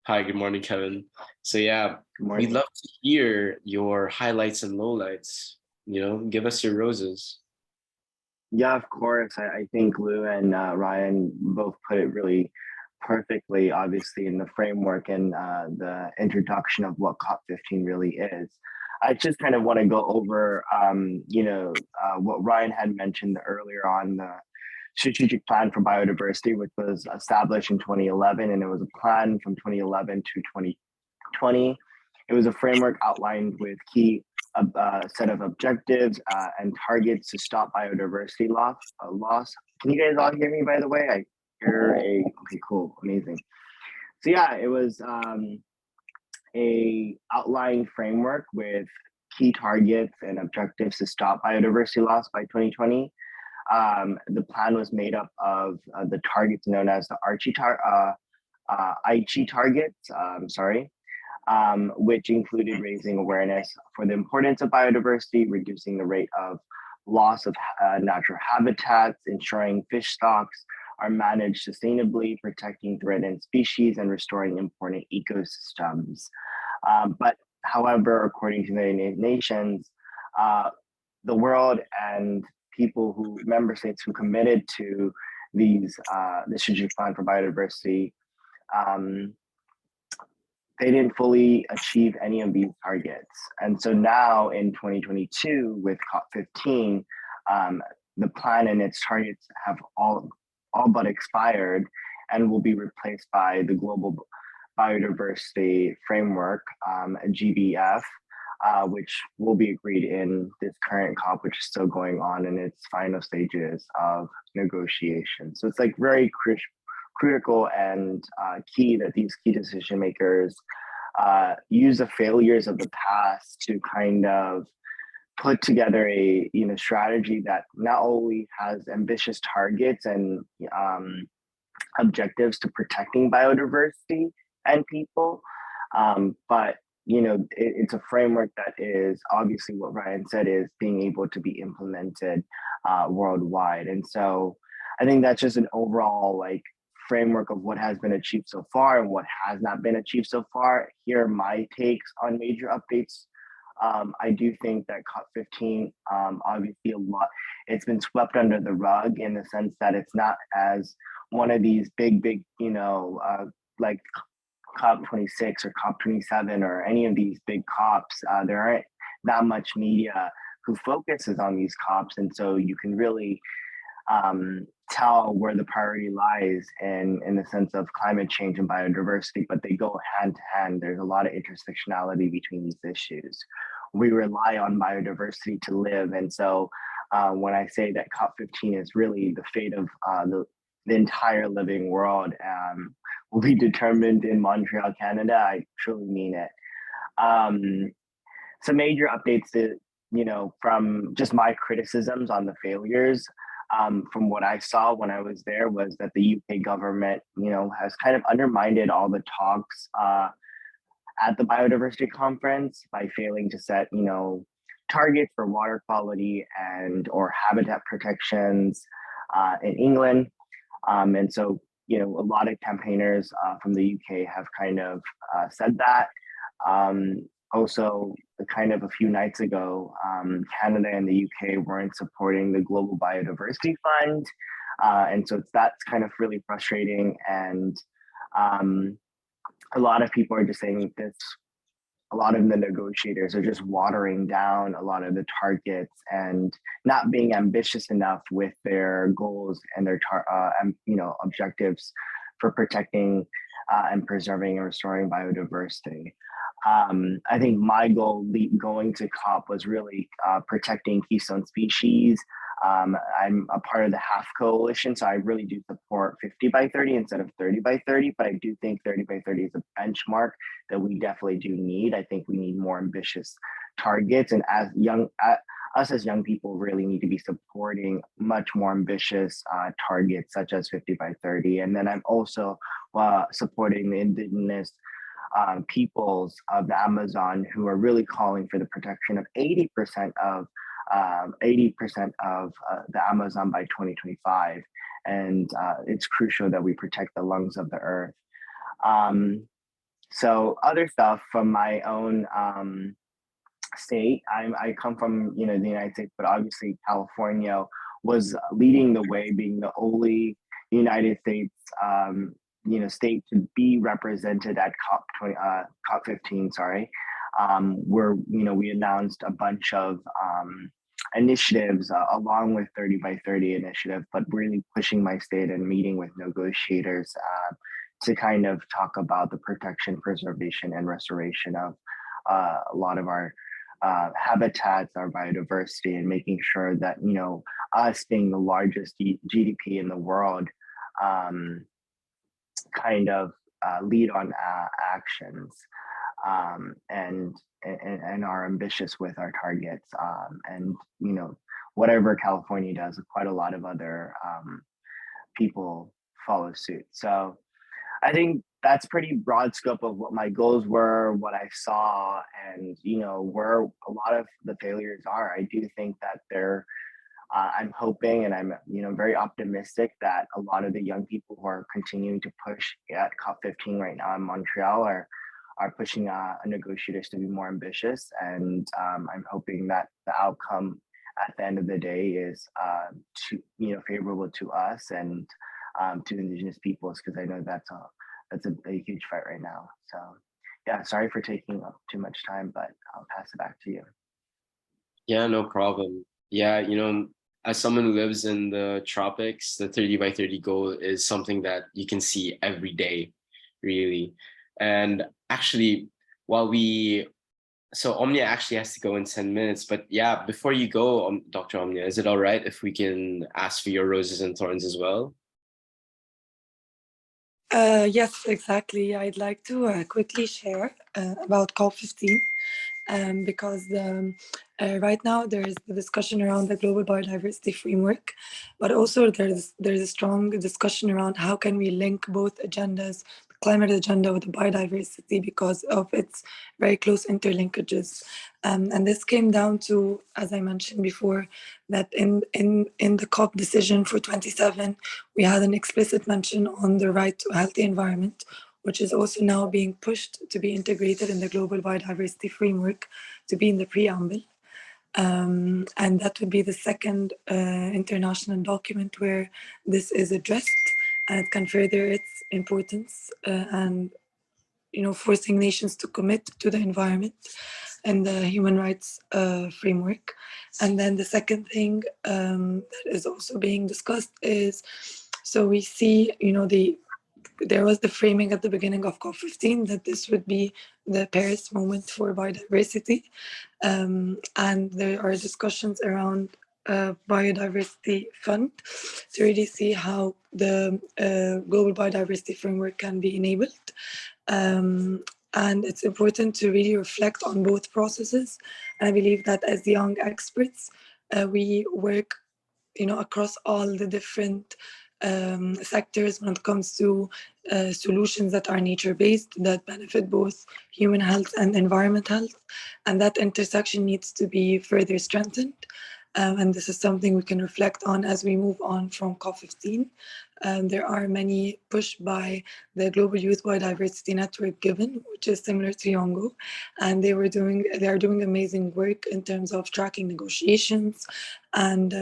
Hi, good morning, Kevin. So yeah, we'd love to hear your highlights and lowlights. You know, give us your roses. Yeah, of course. I think Lou and Ryann both put it really perfectly, obviously, in the framework and the introduction of what COP15 really is. I just kind of want to go over, what Ryann had mentioned earlier on the strategic plan for biodiversity, which was established in 2011, and it was a plan from 2011 to 2020. It was a framework outlined with key set of objectives and targets to stop biodiversity loss. Can you guys all hear me, by the way? I hear okay, cool, amazing. So yeah, it was a outlined framework with key targets and objectives to stop biodiversity loss by 2020. The plan was made up of the targets known as the Aichi targets, which included raising awareness for the importance of biodiversity, reducing the rate of loss of natural habitats, ensuring fish stocks are managed sustainably, protecting threatened species, and restoring important ecosystems. But however, according to the United Nations, the world and member states who committed to the strategic plan for biodiversity, they didn't fully achieve any of these targets. And so now in 2022 with COP15, the plan and its targets have all but expired and will be replaced by the Global Biodiversity Framework, GBF, which will be agreed in this current COP, which is still going on in its final stages of negotiation. So it's like very critical and key that these key decision makers use the failures of the past to kind of put together a strategy that not only has ambitious targets and objectives to protecting biodiversity and people, but it's a framework that is obviously what Ryan said is being able to be implemented worldwide. And so I think that's just an overall like framework of what has been achieved so far and what has not been achieved so far. Here are my takes on major updates. I do think that COP15, obviously it's been swept under the rug in the sense that it's not as one of these big, like COP26 or COP27 or any of these big COPs. There aren't that much media who focuses on these COPs. And so you can really tell where the priority lies in the sense of climate change and biodiversity, but they go hand to hand. There's a lot of intersectionality between these issues. We rely on biodiversity to live. And so when I say that COP15 is really the fate of the entire living world will be determined in Montreal, Canada, I truly mean it. Some major updates to, from just my criticisms on the failures, from what I saw when I was there was that the UK government, has kind of undermined all the talks at the biodiversity conference by failing to set, targets for water quality or habitat protections in England. And so, a lot of campaigners from the UK have kind of said that. Also, kind of a few nights ago, Canada and the UK weren't supporting the Global Biodiversity Fund. And so that's kind of really frustrating. And a lot of people are just saying this, a lot of the negotiators are just watering down a lot of the targets and not being ambitious enough with their goals and their objectives for protecting and preserving and restoring biodiversity. I think my goal going to COP was really protecting keystone species. I'm a part of the HAF coalition, so I really do support 50 by 30 instead of 30 by 30, but I do think 30 by 30 is a benchmark that we definitely do need. I think we need more ambitious targets, and as young people really need to be supporting much more ambitious targets such as 50 by 30. And then I'm also supporting the indigenous peoples of the Amazon who are really calling for the protection of 80% of the Amazon by 2025. And it's crucial that we protect the lungs of the earth. So other stuff from my own state, I come from the United States, but obviously California was leading the way, being the only United States state to be represented at COP15, where we announced a bunch of initiatives along with 30 by 30 initiative, but really pushing my state and meeting with negotiators to kind of talk about the protection, preservation, and restoration of a lot of our habitats, our biodiversity, and making sure that us being the largest GDP in the world kind of lead on actions and are ambitious with our targets. And whatever California does, quite a lot of other people follow suit. So I think that's pretty broad scope of what my goals were, what I saw, and where a lot of the failures are. I do think that I'm hoping, and I'm very optimistic that a lot of the young people who are continuing to push at COP15 right now in Montreal are pushing negotiators to be more ambitious, and I'm hoping that the outcome at the end of the day is favorable to us and to Indigenous peoples, because I know that's a huge fight right now. So yeah, sorry for taking up too much time, but I'll pass it back to you. Yeah, no problem. Yeah, as someone who lives in the tropics, the 30 by 30 goal is something that you can see every day, really. And actually, so Omnia actually has to go in 10 minutes, but yeah, before you go, Dr. Omnia, is it all right if we can ask for your roses and thorns as well? Yes, exactly. I'd like to quickly share about COP15 because right now there's the discussion around the global biodiversity framework, but also there's a strong discussion around how can we link both agendas, the climate agenda with the biodiversity because of its very close interlinkages. And this came down to, as I mentioned before, that in the COP decision for 27, we had an explicit mention on the right to a healthy environment, which is also now being pushed to be integrated in the global biodiversity framework, to be in the preamble. And that would be the second international document where this is addressed, and it can further its importance and forcing nations to commit to the environment and the human rights framework. And then the second thing that is also being discussed is, so we see, there was the framing at the beginning of COP15 that this would be the Paris moment for biodiversity. And there are discussions around biodiversity fund to really see how the global biodiversity framework can be enabled. And it's important to really reflect on both processes. And I believe that as young experts, we work across all the different sectors when it comes to solutions that are nature-based, that benefit both human health and environment health. And that intersection needs to be further strengthened. And this is something we can reflect on as we move on from COP15. There are many pushed by the Global Youth Biodiversity Network Given, which is similar to Yongo, and they are doing amazing work in terms of tracking negotiations. And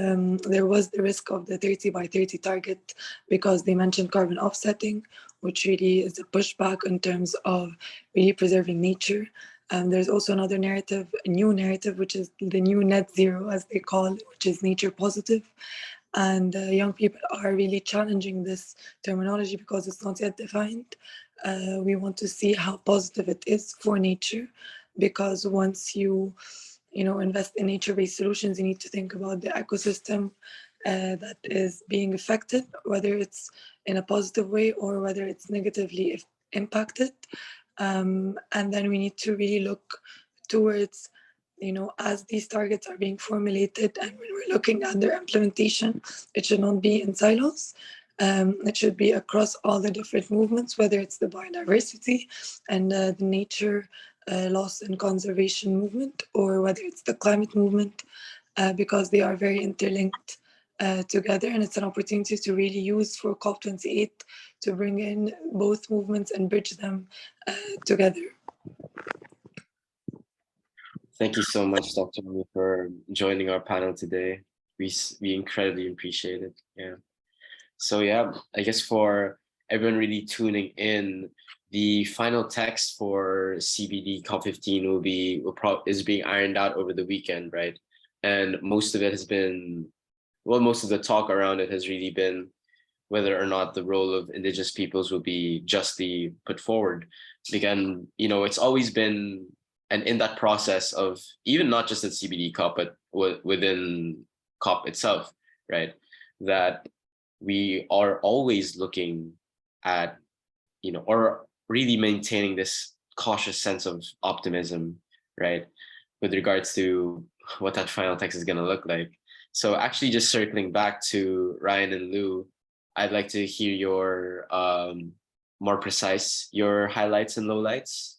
there was the risk of the 30 by 30 target because they mentioned carbon offsetting, which really is a pushback in terms of really preserving nature. There's also another narrative, a new narrative, which is the new net zero, as they call it, which is nature positive. And young people are really challenging this terminology because it's not yet defined. We want to see how positive it is for nature, because once you invest in nature-based solutions, you need to think about the ecosystem that is being affected, whether it's in a positive way or whether it's negatively impacted. And then we need to really look towards, as these targets are being formulated and when we're looking at their implementation, it should not be in silos. It should be across all the different movements, whether it's the biodiversity and the nature loss and conservation movement, or whether it's the climate movement, because they are very interlinked together. And it's an opportunity to really use for COP28 to bring in both movements and bridge them together. Thank you so much, Dr. Wu, for joining our panel today. We incredibly appreciate it. Yeah. So yeah, I guess for everyone really tuning in, the final text for CBD COP15 is being ironed out over the weekend, right? And most of it has been, well, most of the talk around it has really been whether or not the role of indigenous peoples will be justly put forward. Again, it's always been, and in that process of even not just at CBD COP, but within COP itself, right? That we are always looking at, or really maintaining this cautious sense of optimism, right? With regards to what that final text is gonna look like. So actually just circling back to Ryann and Lou, I'd like to hear your more precise, your highlights and lowlights.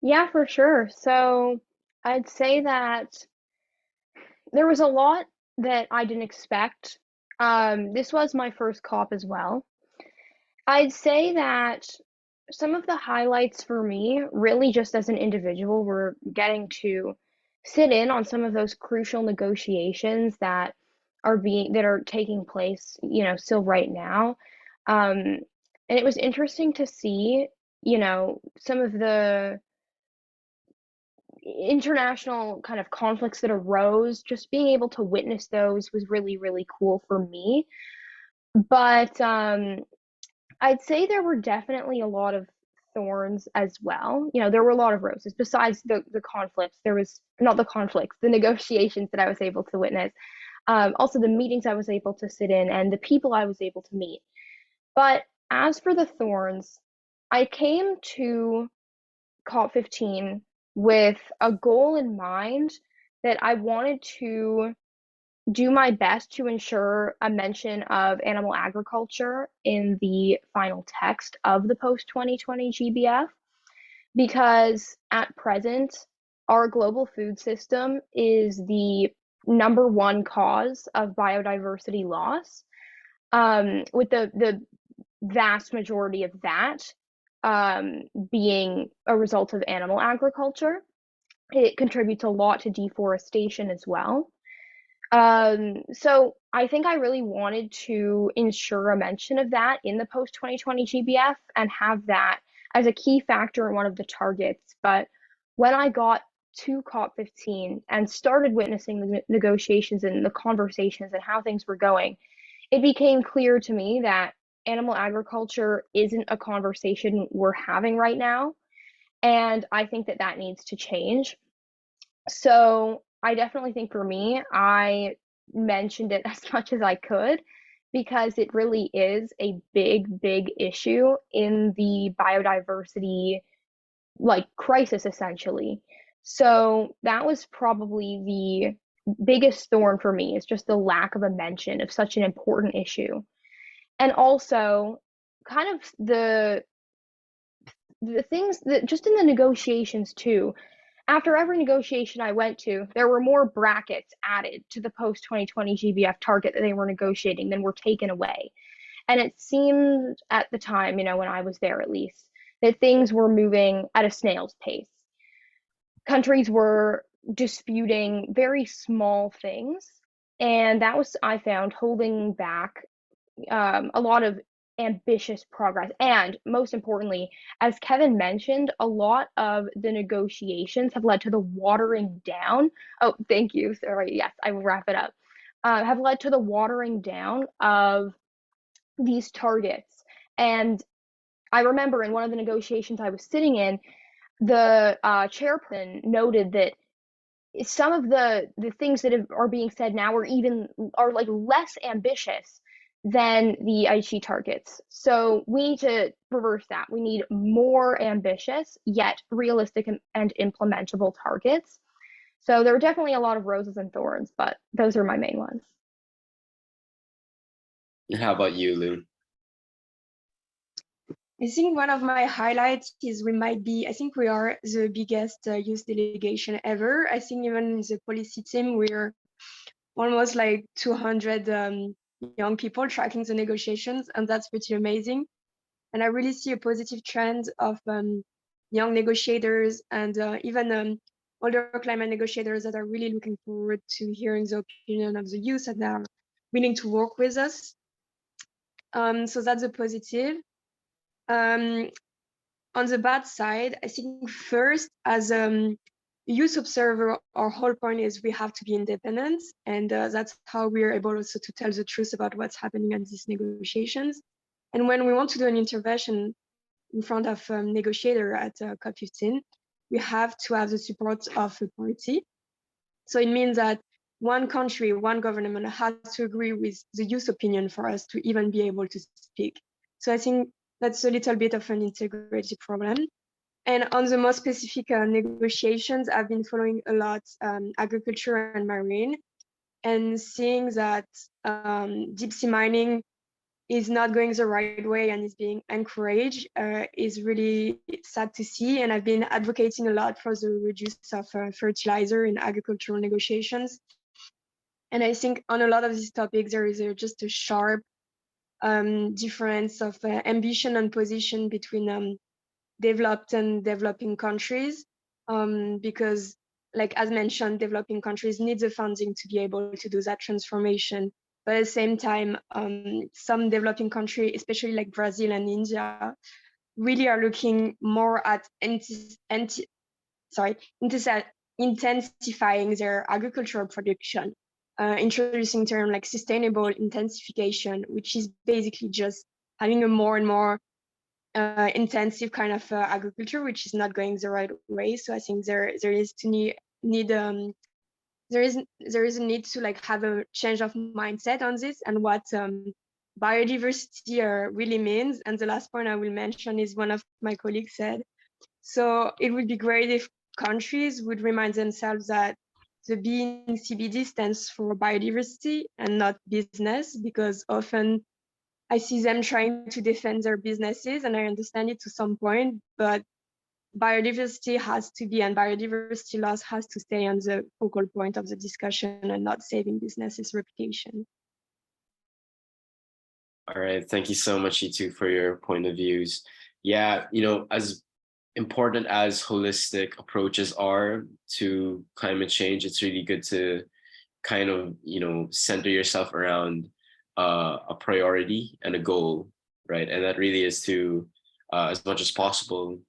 Yeah, for sure. So I'd say that there was a lot that I didn't expect. This was my first COP as well. I'd say that some of the highlights for me, really just as an individual, were getting to sit in on some of those crucial negotiations that are taking place, still right now. And it was interesting to see, some of the international kind of conflicts that arose. Just being able to witness those was really, really cool for me. But I'd say there were definitely a lot of thorns as well. There were a lot of roses besides the conflicts. There was not the conflicts, the negotiations that I was able to witness. also the meetings I was able to sit in and the people I was able to meet. But as for the thorns, I came to COP15 with a goal in mind that I wanted to do my best to ensure a mention of animal agriculture in the final text of the post-2020 GBF, because at present, our global food system is the #1 cause of biodiversity loss, with the vast majority of that being a result of animal agriculture. It contributes a lot to deforestation as well. So I think I really wanted to ensure a mention of that in the post-2020 GBF and have that as a key factor in one of the targets. But when I got to COP15 and started witnessing the negotiations and the conversations and how things were going, it became clear to me that animal agriculture isn't a conversation we're having right now. And I think that that needs to change. So I definitely think for me, I mentioned it as much as I could because it really is a big, big issue in the biodiversity crisis essentially. So that was probably the biggest thorn for me, is just the lack of a mention of such an important issue. And also kind of the things that just in the negotiations too. After every negotiation I went to, there were more brackets added to the post-2020 GBF target that they were negotiating than were taken away. And it seemed at the time, when I was there at least, that things were moving at a snail's pace. Countries were disputing very small things, and that was, I found, holding back a lot of ambitious progress. And most importantly, as Kevin mentioned, a lot of the negotiations have led to the watering down. Oh, thank you. Sorry. Yes, I will wrap it up. Have led to the watering down of these targets. And I remember in one of the negotiations I was sitting in, the chairperson noted that some of the things that are being said now are like less ambitious than the Aichi targets. So we need to reverse that. We need more ambitious yet realistic and implementable targets. So there are definitely a lot of roses and thorns, but those are my main ones. And how about you, Lou? I think one of my highlights is I think we are the biggest youth delegation ever. I think even in the policy team, we're almost like 200 young people tracking the negotiations, and that's pretty amazing. And I really see a positive trend of young negotiators and even older climate negotiators that are really looking forward to hearing the opinion of the youth and are willing to work with us. So that's a positive. On the bad side, I think first, as a youth observer, our whole point is we have to be independent, and that's how we are able also to tell the truth about what's happening in these negotiations. And when we want to do an intervention in front of a negotiator at COP15, we have to have the support of a party. So it means that one country, one government has to agree with the youth opinion for us to even be able to speak. So I think that's a little bit of an integrity problem. And on the more specific negotiations, I've been following a lot agriculture and marine, and seeing that deep sea mining is not going the right way and is being encouraged is really sad to see. And I've been advocating a lot for the reduce of fertilizer in agricultural negotiations. And I think on a lot of these topics, there is just a sharp difference of ambition and position between developed and developing countries, because, like as mentioned, developing countries need the funding to be able to do that transformation. But at the same time, some developing countries, especially like Brazil and India, really are looking more at intensifying their agricultural production, introducing terms like sustainable intensification, which is basically just having a more and more intensive kind of agriculture, which is not going the right way. So I think there is to need there is a need to like have a change of mindset on this and what biodiversity really means. And the last point I will mention is one of my colleagues said. So it would be great if countries would remind themselves that the B in CBD stands for biodiversity and not business, because often I see them trying to defend their businesses, and I understand it to some point, but biodiversity has to be, and biodiversity loss has to stay on the focal point of the discussion and not saving businesses' reputation. All right, thank you so much, you two, for your point of views. Yeah, you know, as important as holistic approaches are to climate change, it's really good to kind of, you know, center yourself around a priority and a goal, right? And that really is to, as much as possible,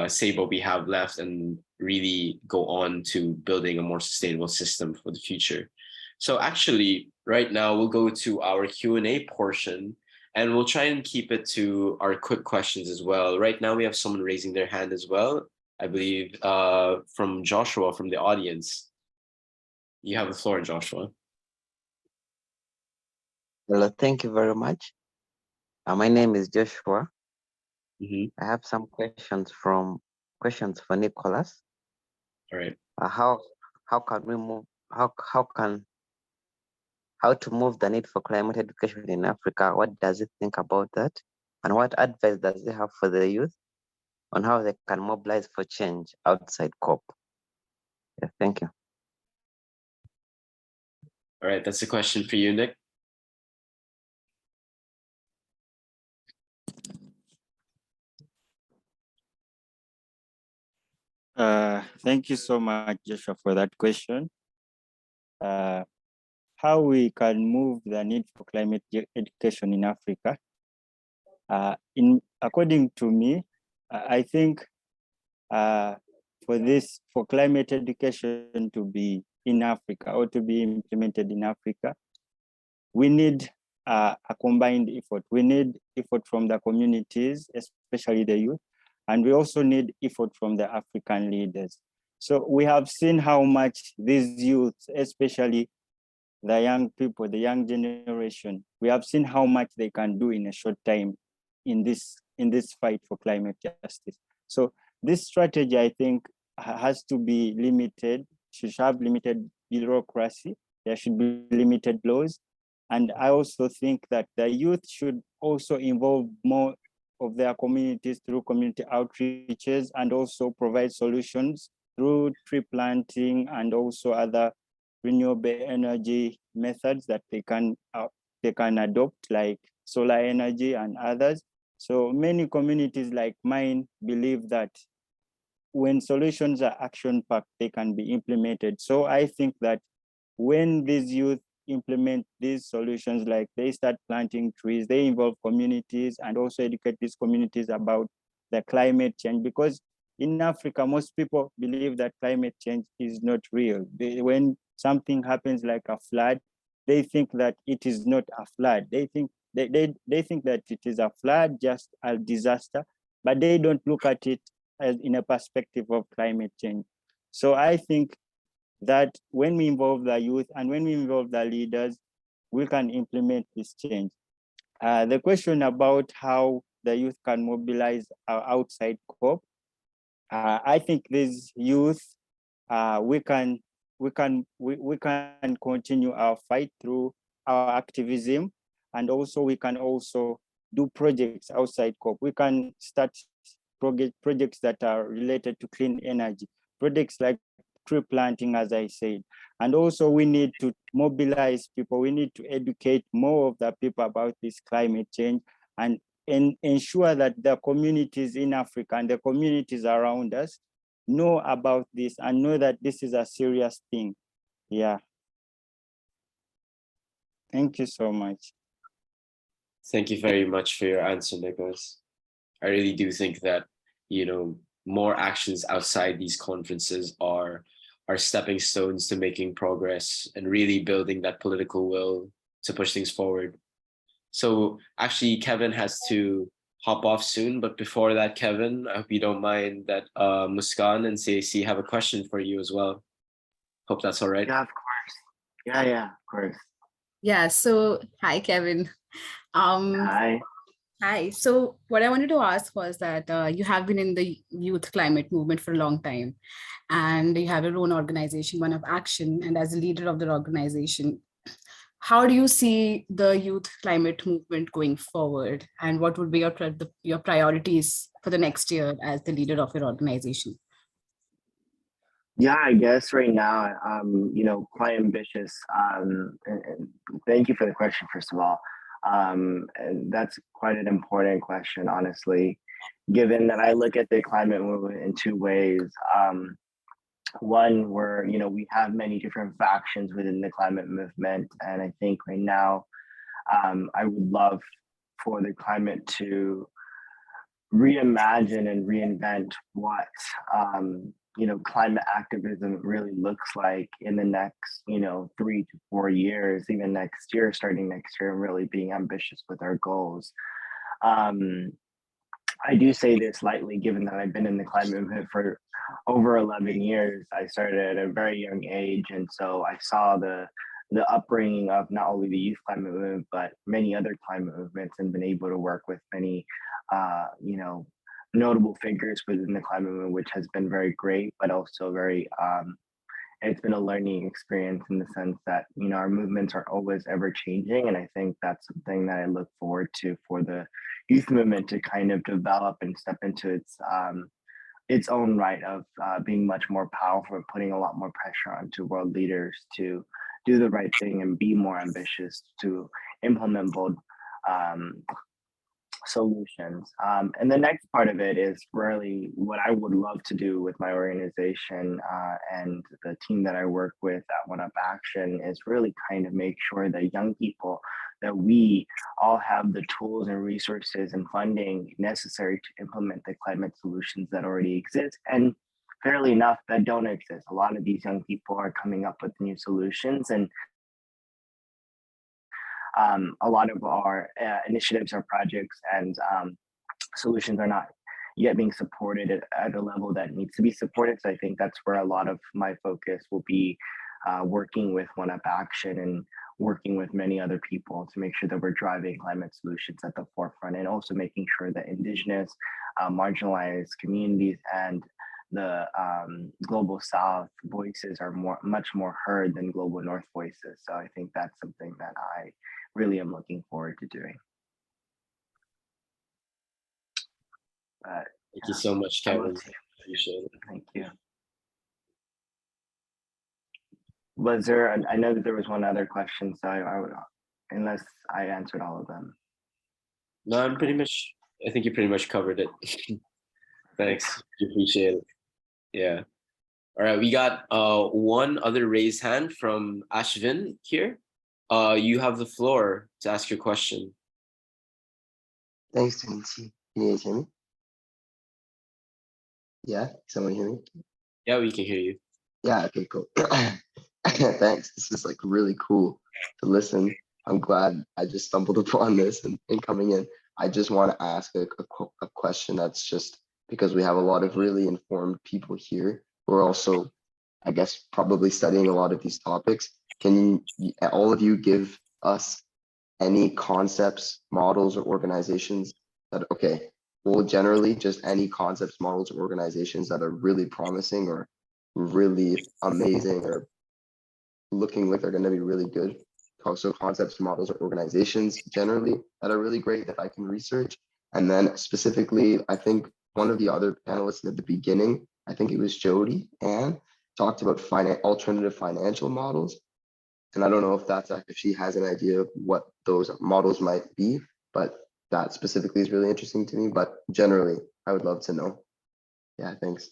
save what we have left and really go on to building a more sustainable system for the future. So actually, right now we'll go to our Q&A portion, and we'll try and keep it to our quick questions as well. Right now we have someone raising their hand as well, I believe, from Joshua from the audience. You have the floor, Joshua. Hello, thank you very much. My name is Joshua. I have some questions for Nicholas. All right. How can we move? How to move the need for climate education in Africa? What does it think about that? And what advice does it have for the youth on how they can mobilize for change outside COP? Yeah, thank you. All right, that's a question for you, Nick. Thank you so much, Joshua, for that question. How we can move the need for climate education in Africa? According to me, I think for climate education to be in Africa or to be implemented in Africa, we need a combined effort. We need effort from the communities, especially the youth, and we also need effort from the African leaders. So we have seen how much these youth, especially the young people, the young generation, we have seen how much they can do in a short time in this fight for climate justice. So this strategy, I think, has to be limited, should have limited bureaucracy, there should be limited laws. And I also think that the youth should also involve more of their communities through community outreaches and also provide solutions through tree planting and also other renewable energy methods that they can adopt, like solar energy and others. So many communities like mine believe that when solutions are action-packed, they can be implemented. So I think that when these youth implement these solutions, like they start planting trees, they involve communities and also educate these communities about the climate change, because in Africa, most people believe that climate change is not real. When something happens like a flood, they think that it is not a flood. They think that it is a flood, just a disaster, but they don't look at it as in a perspective of climate change. So I think that when we involve the youth and when we involve the leaders, we can implement this change. The question about how the youth can mobilize outside COP, I think these youth, we can continue our fight through our activism, and also we can also do projects outside COP. We can start projects that are related to clean energy, projects like tree planting, as I said. And also we need to mobilize people. We need to educate more of the people about this climate change and ensure that the communities in Africa and the communities around us know about this and know that this is a serious thing. Yeah. Thank you so much. Thank you very much for your answer, Nicholas. I really do think that, you know, more actions outside these conferences are stepping stones to making progress and really building that political will to push things forward. So actually, Kevin has to hop off soon, but before that, Kevin, I hope you don't mind that Muskan and CAC have a question for you as well. Hope that's all right. Yeah, of course. Yeah, of course. Yeah, so hi, Kevin. Hi. Hi. So what I wanted to ask was that you have been in the youth climate movement for a long time, and you have your own organization, One of Action, and as a leader of the organization, how do you see the youth climate movement going forward, and what would be your priorities for the next year as the leader of your organization? Yeah, I guess right now, quite ambitious. And thank you for the question, first of all. And that's quite an important question, honestly, given that I look at the climate movement in two ways. One, where, we have many different factions within the climate movement. And I think right now, I would love for the climate to reimagine and reinvent what climate activism really looks like in the next 3 to 4 years, even next year, starting next year, and really being ambitious with our goals. I do say this lightly, given that I've been in the climate movement for over 11 years. I started at a very young age, and so I saw the upbringing of not only the youth climate movement, but many other climate movements, and been able to work with many, notable figures within the climate movement, which has been very great, but also very, it's been a learning experience in the sense that, our movements are always ever changing. And I think that's something that I look forward to for the youth movement to kind of develop and step into its own right of being much more powerful and putting a lot more pressure onto world leaders to do the right thing and be more ambitious to implement bold solutions. And the next part of it is really what I would love to do with my organization and the team that I work with at One Up Action is really kind of make sure that young people, that we all have the tools and resources and funding necessary to implement the climate solutions that already exist, and fairly enough, that don't exist. A lot of these young people are coming up with new solutions, and a lot of our initiatives or projects and solutions are not yet being supported at a level that needs to be supported. So I think that's where a lot of my focus will be, working with One Up Action and working with many other people to make sure that we're driving climate solutions at the forefront, and also making sure that Indigenous, marginalized communities and the global South voices are much more heard than global North voices. So I think that's something that I really am looking forward to doing. Thank you so much, Kevin. Appreciate it. Thank you. Was there? I know that there was one other question, so I would, unless I answered all of them. No, I think you pretty much covered it. Thanks. Appreciate it. Yeah. All right, we got one other raised hand from Ashvin here. You have the floor to ask your question. Thanks, Tonichi. Can you hear me? Yeah, someone hear me? Yeah, we can hear you. Yeah, okay, cool. Thanks. This is like really cool to listen. I'm glad I just stumbled upon this and coming in. I just want to ask a question that's just because we have a lot of really informed people here who are also, I guess, probably studying a lot of these topics. Can you, all of you, give us any concepts, models, or organizations that, okay, well, generally just any concepts, models, or organizations that are really promising or really amazing or looking like they're going to be really good. Also concepts, models, or organizations generally that are really great that I can research. And then specifically, I think one of the other panelists at the beginning, I think it was Jodi-Ann, talked about alternative financial models. And I don't know if she has an idea of what those models might be, but that specifically is really interesting to me. But generally, I would love to know. Yeah, thanks.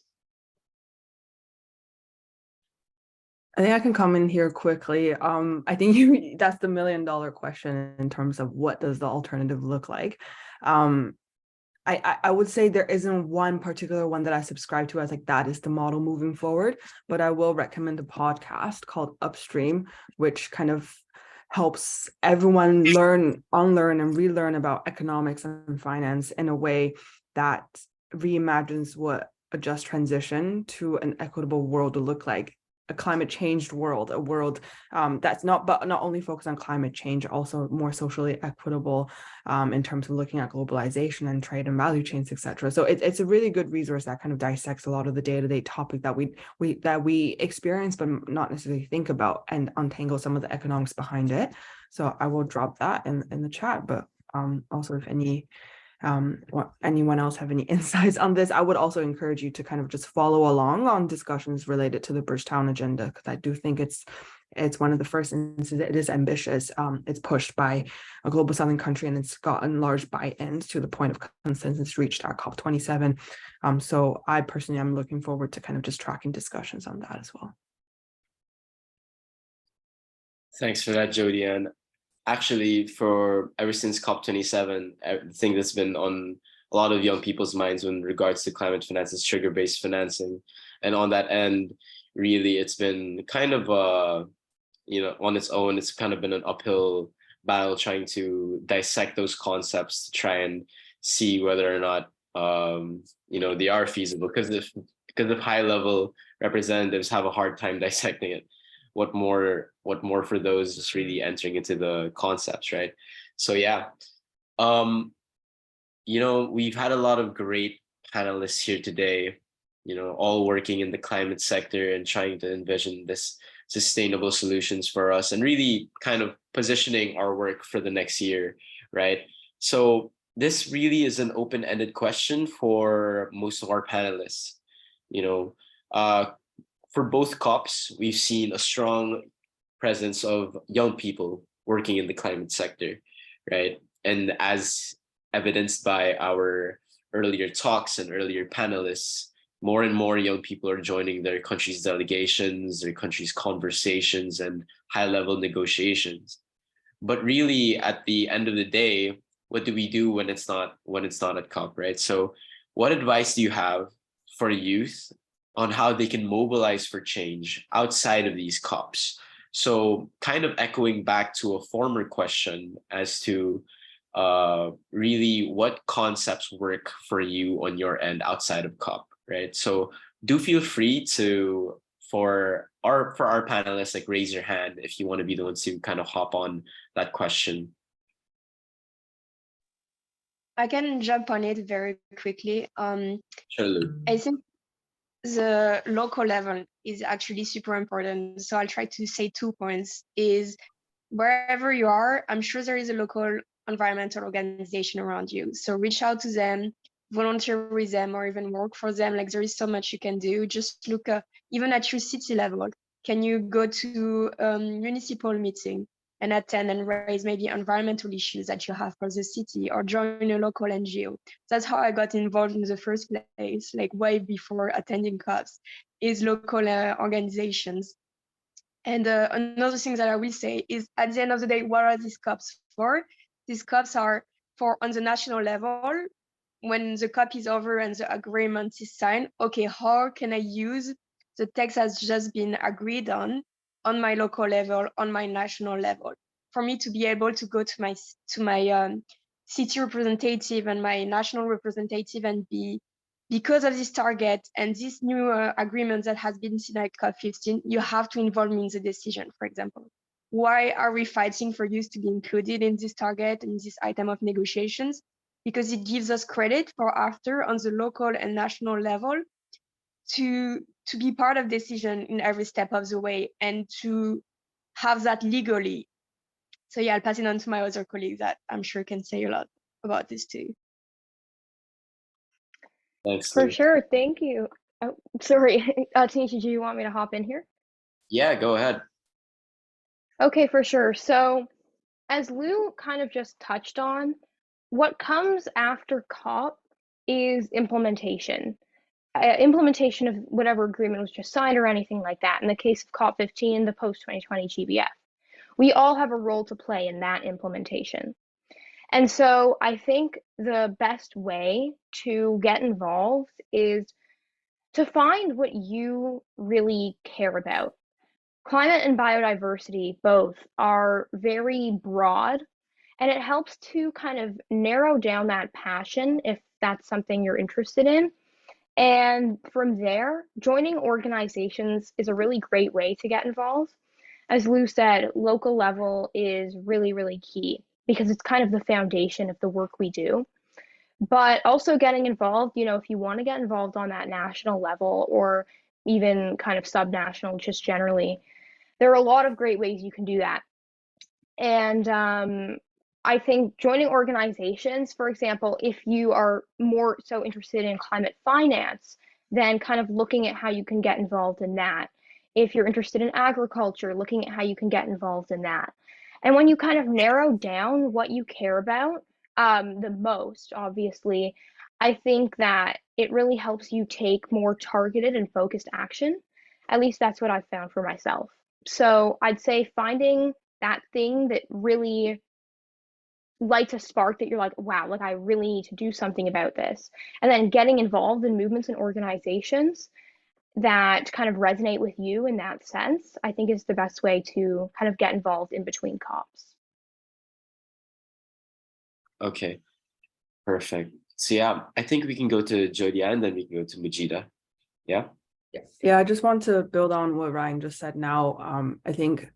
I think I can come in here quickly. I think that's the $1 million question in terms of what does the alternative look like. I would say there isn't one particular one that I subscribe to as like that is the model moving forward, but I will recommend a podcast called Upstream, which kind of helps everyone unlearn and relearn about economics and finance in a way that reimagines what a just transition to an equitable world will look like. a climate changed world, a world that's not only focused on climate change, also more socially equitable in terms of looking at globalization and trade and value chains, etc. So it's a really good resource that kind of dissects a lot of the day-to-day topic that we experience but not necessarily think about, and untangle some of the economics behind it. So I will drop that in the chat, but also if anyone else have any insights on this, I would also encourage you to kind of just follow along on discussions related to the Bridgetown agenda, because I do think it's one of the first instances. It is ambitious. It's pushed by a global southern country, and it's gotten large buy-ins to the point of consensus reached at COP27. So I personally am looking forward to kind of just tracking discussions on that as well. Thanks for that, Jodi-Ann. Actually, for ever since COP27, the thing that's been on a lot of young people's minds in regards to climate finance is trigger-based financing. And on that end, really, it's been kind of, on its own, it's kind of been an uphill battle trying to dissect those concepts to try and see whether or not, they are feasible. Because if high-level representatives have a hard time dissecting it, what more for those just really entering into the concepts, right? So yeah, we've had a lot of great panelists here today, all working in the climate sector and trying to envision this sustainable solutions for us, and really kind of positioning our work for the next year, right? So this really is an open-ended question for most of our panelists. For both COPs, we've seen a strong presence of young people working in the climate sector, right? And as evidenced by our earlier talks and earlier panelists, more and more young people are joining their country's delegations, their country's conversations and high-level negotiations. But really, at the end of the day, what do we do when it's not at COP, right? So what advice do you have for youth on how they can mobilize for change outside of these COPs? So kind of echoing back to a former question as to really what concepts work for you on your end outside of COP, right? So do feel free to, for our panelists, like raise your hand if you want to be the ones to kind of hop on that question. I can jump on it very quickly. Sure, Lou. I think the local level is actually super important. So I'll try to say 2 points. Is wherever you are, I'm sure there is a local environmental organization around you. So reach out to them, volunteer with them, or even work for them. Like, there is so much you can do. Just look even at your city level. Can you go to a municipal meeting and attend and raise maybe environmental issues that you have for the city, or join a local NGO? That's how I got involved in the first place, like way before attending COPs, is local organizations. And another thing that I will say is, at the end of the day, what are these COPs for? These COPs are for, on the national level, when the COP is over and the agreement is signed, okay, how can I use the text that's just been agreed on my local level, on my national level, for me to be able to go to my city representative and my national representative and be, because of this target and this new agreement that has been signed at COP15, you have to involve me in the decision, for example. Why are we fighting for youth to be included in this target and this item of negotiations? Because it gives us credit for after, on the local and national level, to be part of decision in every step of the way, and to have that legally. So yeah, I'll pass it on to my other colleagues that I'm sure can say a lot about this too. Thanks, For Lou. sure, thank you. Oh, sorry, Tonichi, do you want me to hop in here? Yeah, go ahead. Okay, for sure. So as Lou kind of just touched on, what comes after COP is implementation. Implementation of whatever agreement was just signed or anything like that. In the case of COP15, the post-2020 GBF, we all have a role to play in that implementation. And so I think the best way to get involved is to find what you really care about. Climate and biodiversity both are very broad, and it helps to kind of narrow down that passion if that's something you're interested in, And from there, joining organizations is a really great way to get involved. As Lou said, local level is really, really key because it's kind of the foundation of the work we do. But also getting involved, if you want to get involved on that national level or even kind of subnational, just generally, there are a lot of great ways you can do that. And I think joining organizations, for example, if you are more so interested in climate finance, then kind of looking at how you can get involved in that. If you're interested in agriculture, looking at how you can get involved in that. And when you kind of narrow down what you care about the most, obviously, I think that it really helps you take more targeted and focused action. At least that's what I've found for myself. So I'd say finding that thing that really lights a spark that you're like, wow, like I really need to do something about this. And then getting involved in movements and organizations that kind of resonate with you in that sense, I think is the best way to kind of get involved in between COPs. Okay, perfect. So yeah, I think we can go to Jodi-Ann, then we can go to Mujidah. Yeah? Yes. Yeah, I just want to build on what Ryan just said now. I think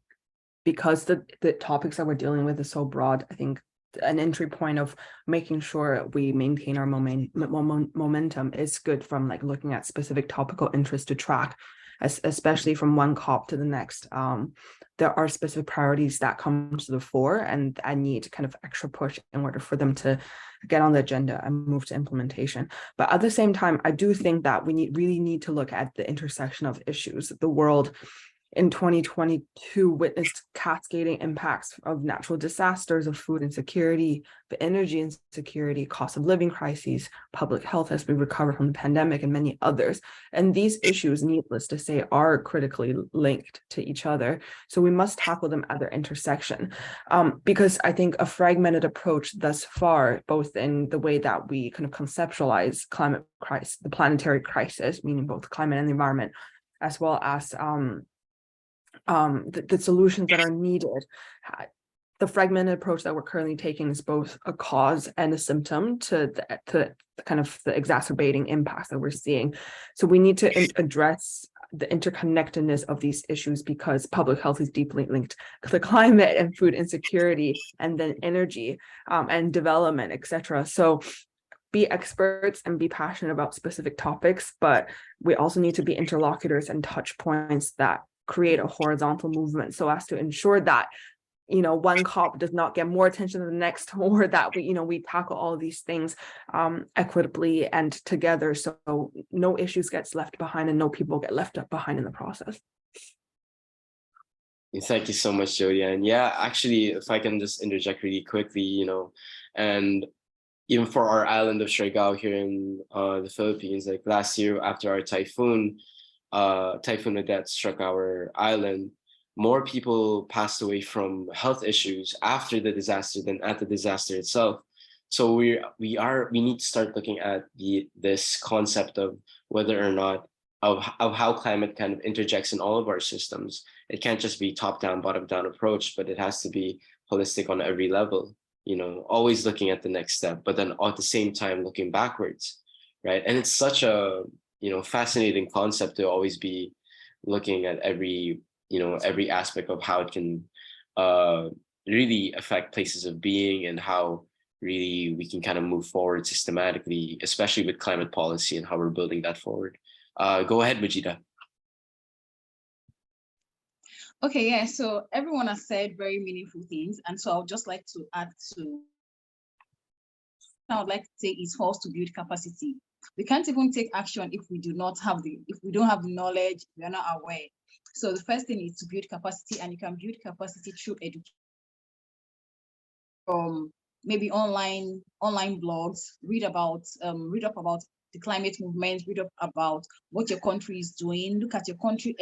because the topics that we're dealing with is so broad, I think an entry point of making sure we maintain our momentum is good from like looking at specific topical interests to track, especially from one COP to the next. There are specific priorities that come to the fore, and I need kind of extra push in order for them to get on the agenda and move to implementation. But at the same time, I do think that we really need to look at the intersection of issues. The world in 2022 witnessed cascading impacts of natural disasters, of food insecurity, the energy insecurity, cost of living crises, public health as we recover from the pandemic, and many others. And these issues, needless to say, are critically linked to each other. So we must tackle them at their intersection. Because I think a fragmented approach thus far, both in the way that we kind of conceptualize climate crisis, the planetary crisis, meaning both climate and the environment, as well as the solutions that are needed. The fragmented approach that we're currently taking is both a cause and a symptom to the kind of the exacerbating impacts that we're seeing. So we need to address the interconnectedness of these issues, because public health is deeply linked to the climate and food insecurity, and then energy and development, etc. So be experts and be passionate about specific topics, but we also need to be interlocutors and touch points that create a horizontal movement so as to ensure that one COP does not get more attention than the next, or that we tackle all of these things equitably and together, so no issues gets left behind and no people get left behind in the process. Thank you so much, Jodi-Ann. Yeah, actually, if I can just interject really quickly, and even for our island of Siargao here in the Philippines, like last year after our typhoon that struck our island, more people passed away from health issues after the disaster than at the disaster itself. So we need to start looking at this concept of whether or not of how climate kind of interjects in all of our systems. It can't just be top-down, bottom-down approach, but it has to be holistic on every level. Always looking at the next step, but then at the same time looking backwards, right? And it's such a fascinating concept to always be looking at every aspect of how it can really affect places of being, and how really we can kind of move forward systematically, especially with climate policy and how we're building that forward. Go ahead, Mujidah. Okay, yeah, so everyone has said very meaningful things, and so I would just like to add to, I would like to say is for us to build capacity. We can't even take action if we don't have the knowledge, we are not aware. So the first thing is to build capacity, and you can build capacity through education, maybe online blogs, read up about the climate movement, read up about what your country is doing, look at your country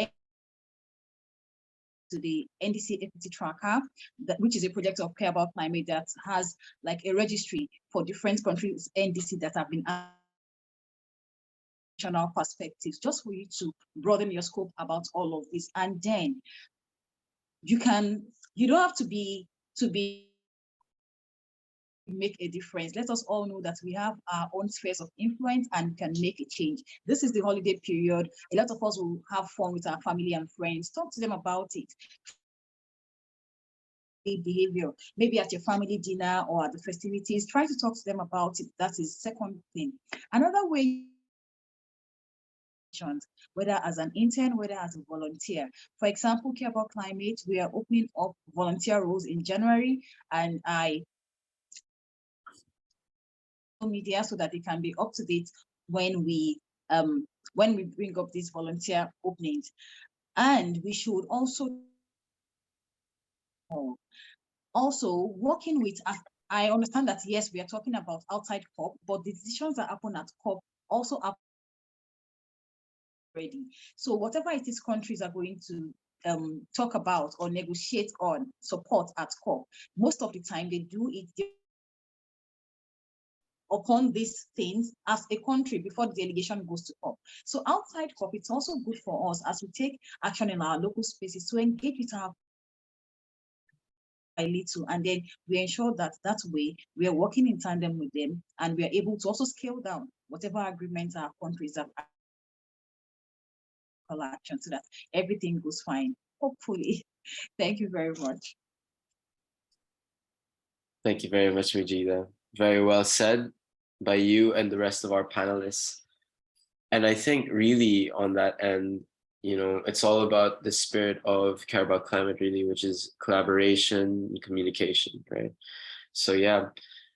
to the NDC Equity Tracker, which is a project of Care About Climate that has like a registry for different countries NDC that have been national perspectives, just for you to broaden your scope about all of this. And then you don't have to be make a difference. Let us all know that we have our own spheres of influence and can make a change. This is the holiday period. A lot of us will have fun with our family and friends. Talk to them about it. Behavior, maybe at your family dinner or at the festivities, try to talk to them about it. That is second thing. Another way, whether as an intern, whether as a volunteer. For example, Care About Climate, we are opening up volunteer roles in January, and media so that they can be up to date when we bring up these volunteer openings. And we should also working with, I understand that yes, we are talking about outside COP, but the decisions that happen at COP also happen already. So whatever it is countries are going to talk about or negotiate on support at COP, most of the time they do it upon these things as a country before the delegation goes to COP. So outside COP, it's also good for us as we take action in our local spaces to engage with our little, and then we ensure that way we are working in tandem with them, and we are able to also scale down whatever agreements our countries have action so that everything goes fine, hopefully. Thank you very much. Thank you very much, Mujidah. Very well said by you and the rest of our panelists. And I think really on that end, you know, it's all about the spirit of Care About Climate, really, which is collaboration and communication, right? So yeah,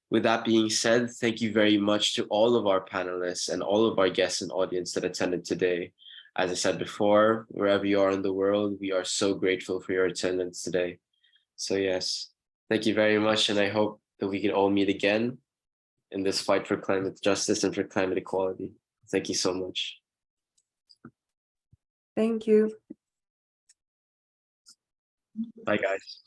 with that being said, thank you very much to all of our panelists and all of our guests and audience that attended today. As I said before, wherever you are in the world, we are so grateful for your attendance today. So yes, thank you very much. And I hope that we can all meet again in this fight for climate justice and for climate equality. Thank you so much. Thank you. Bye, guys.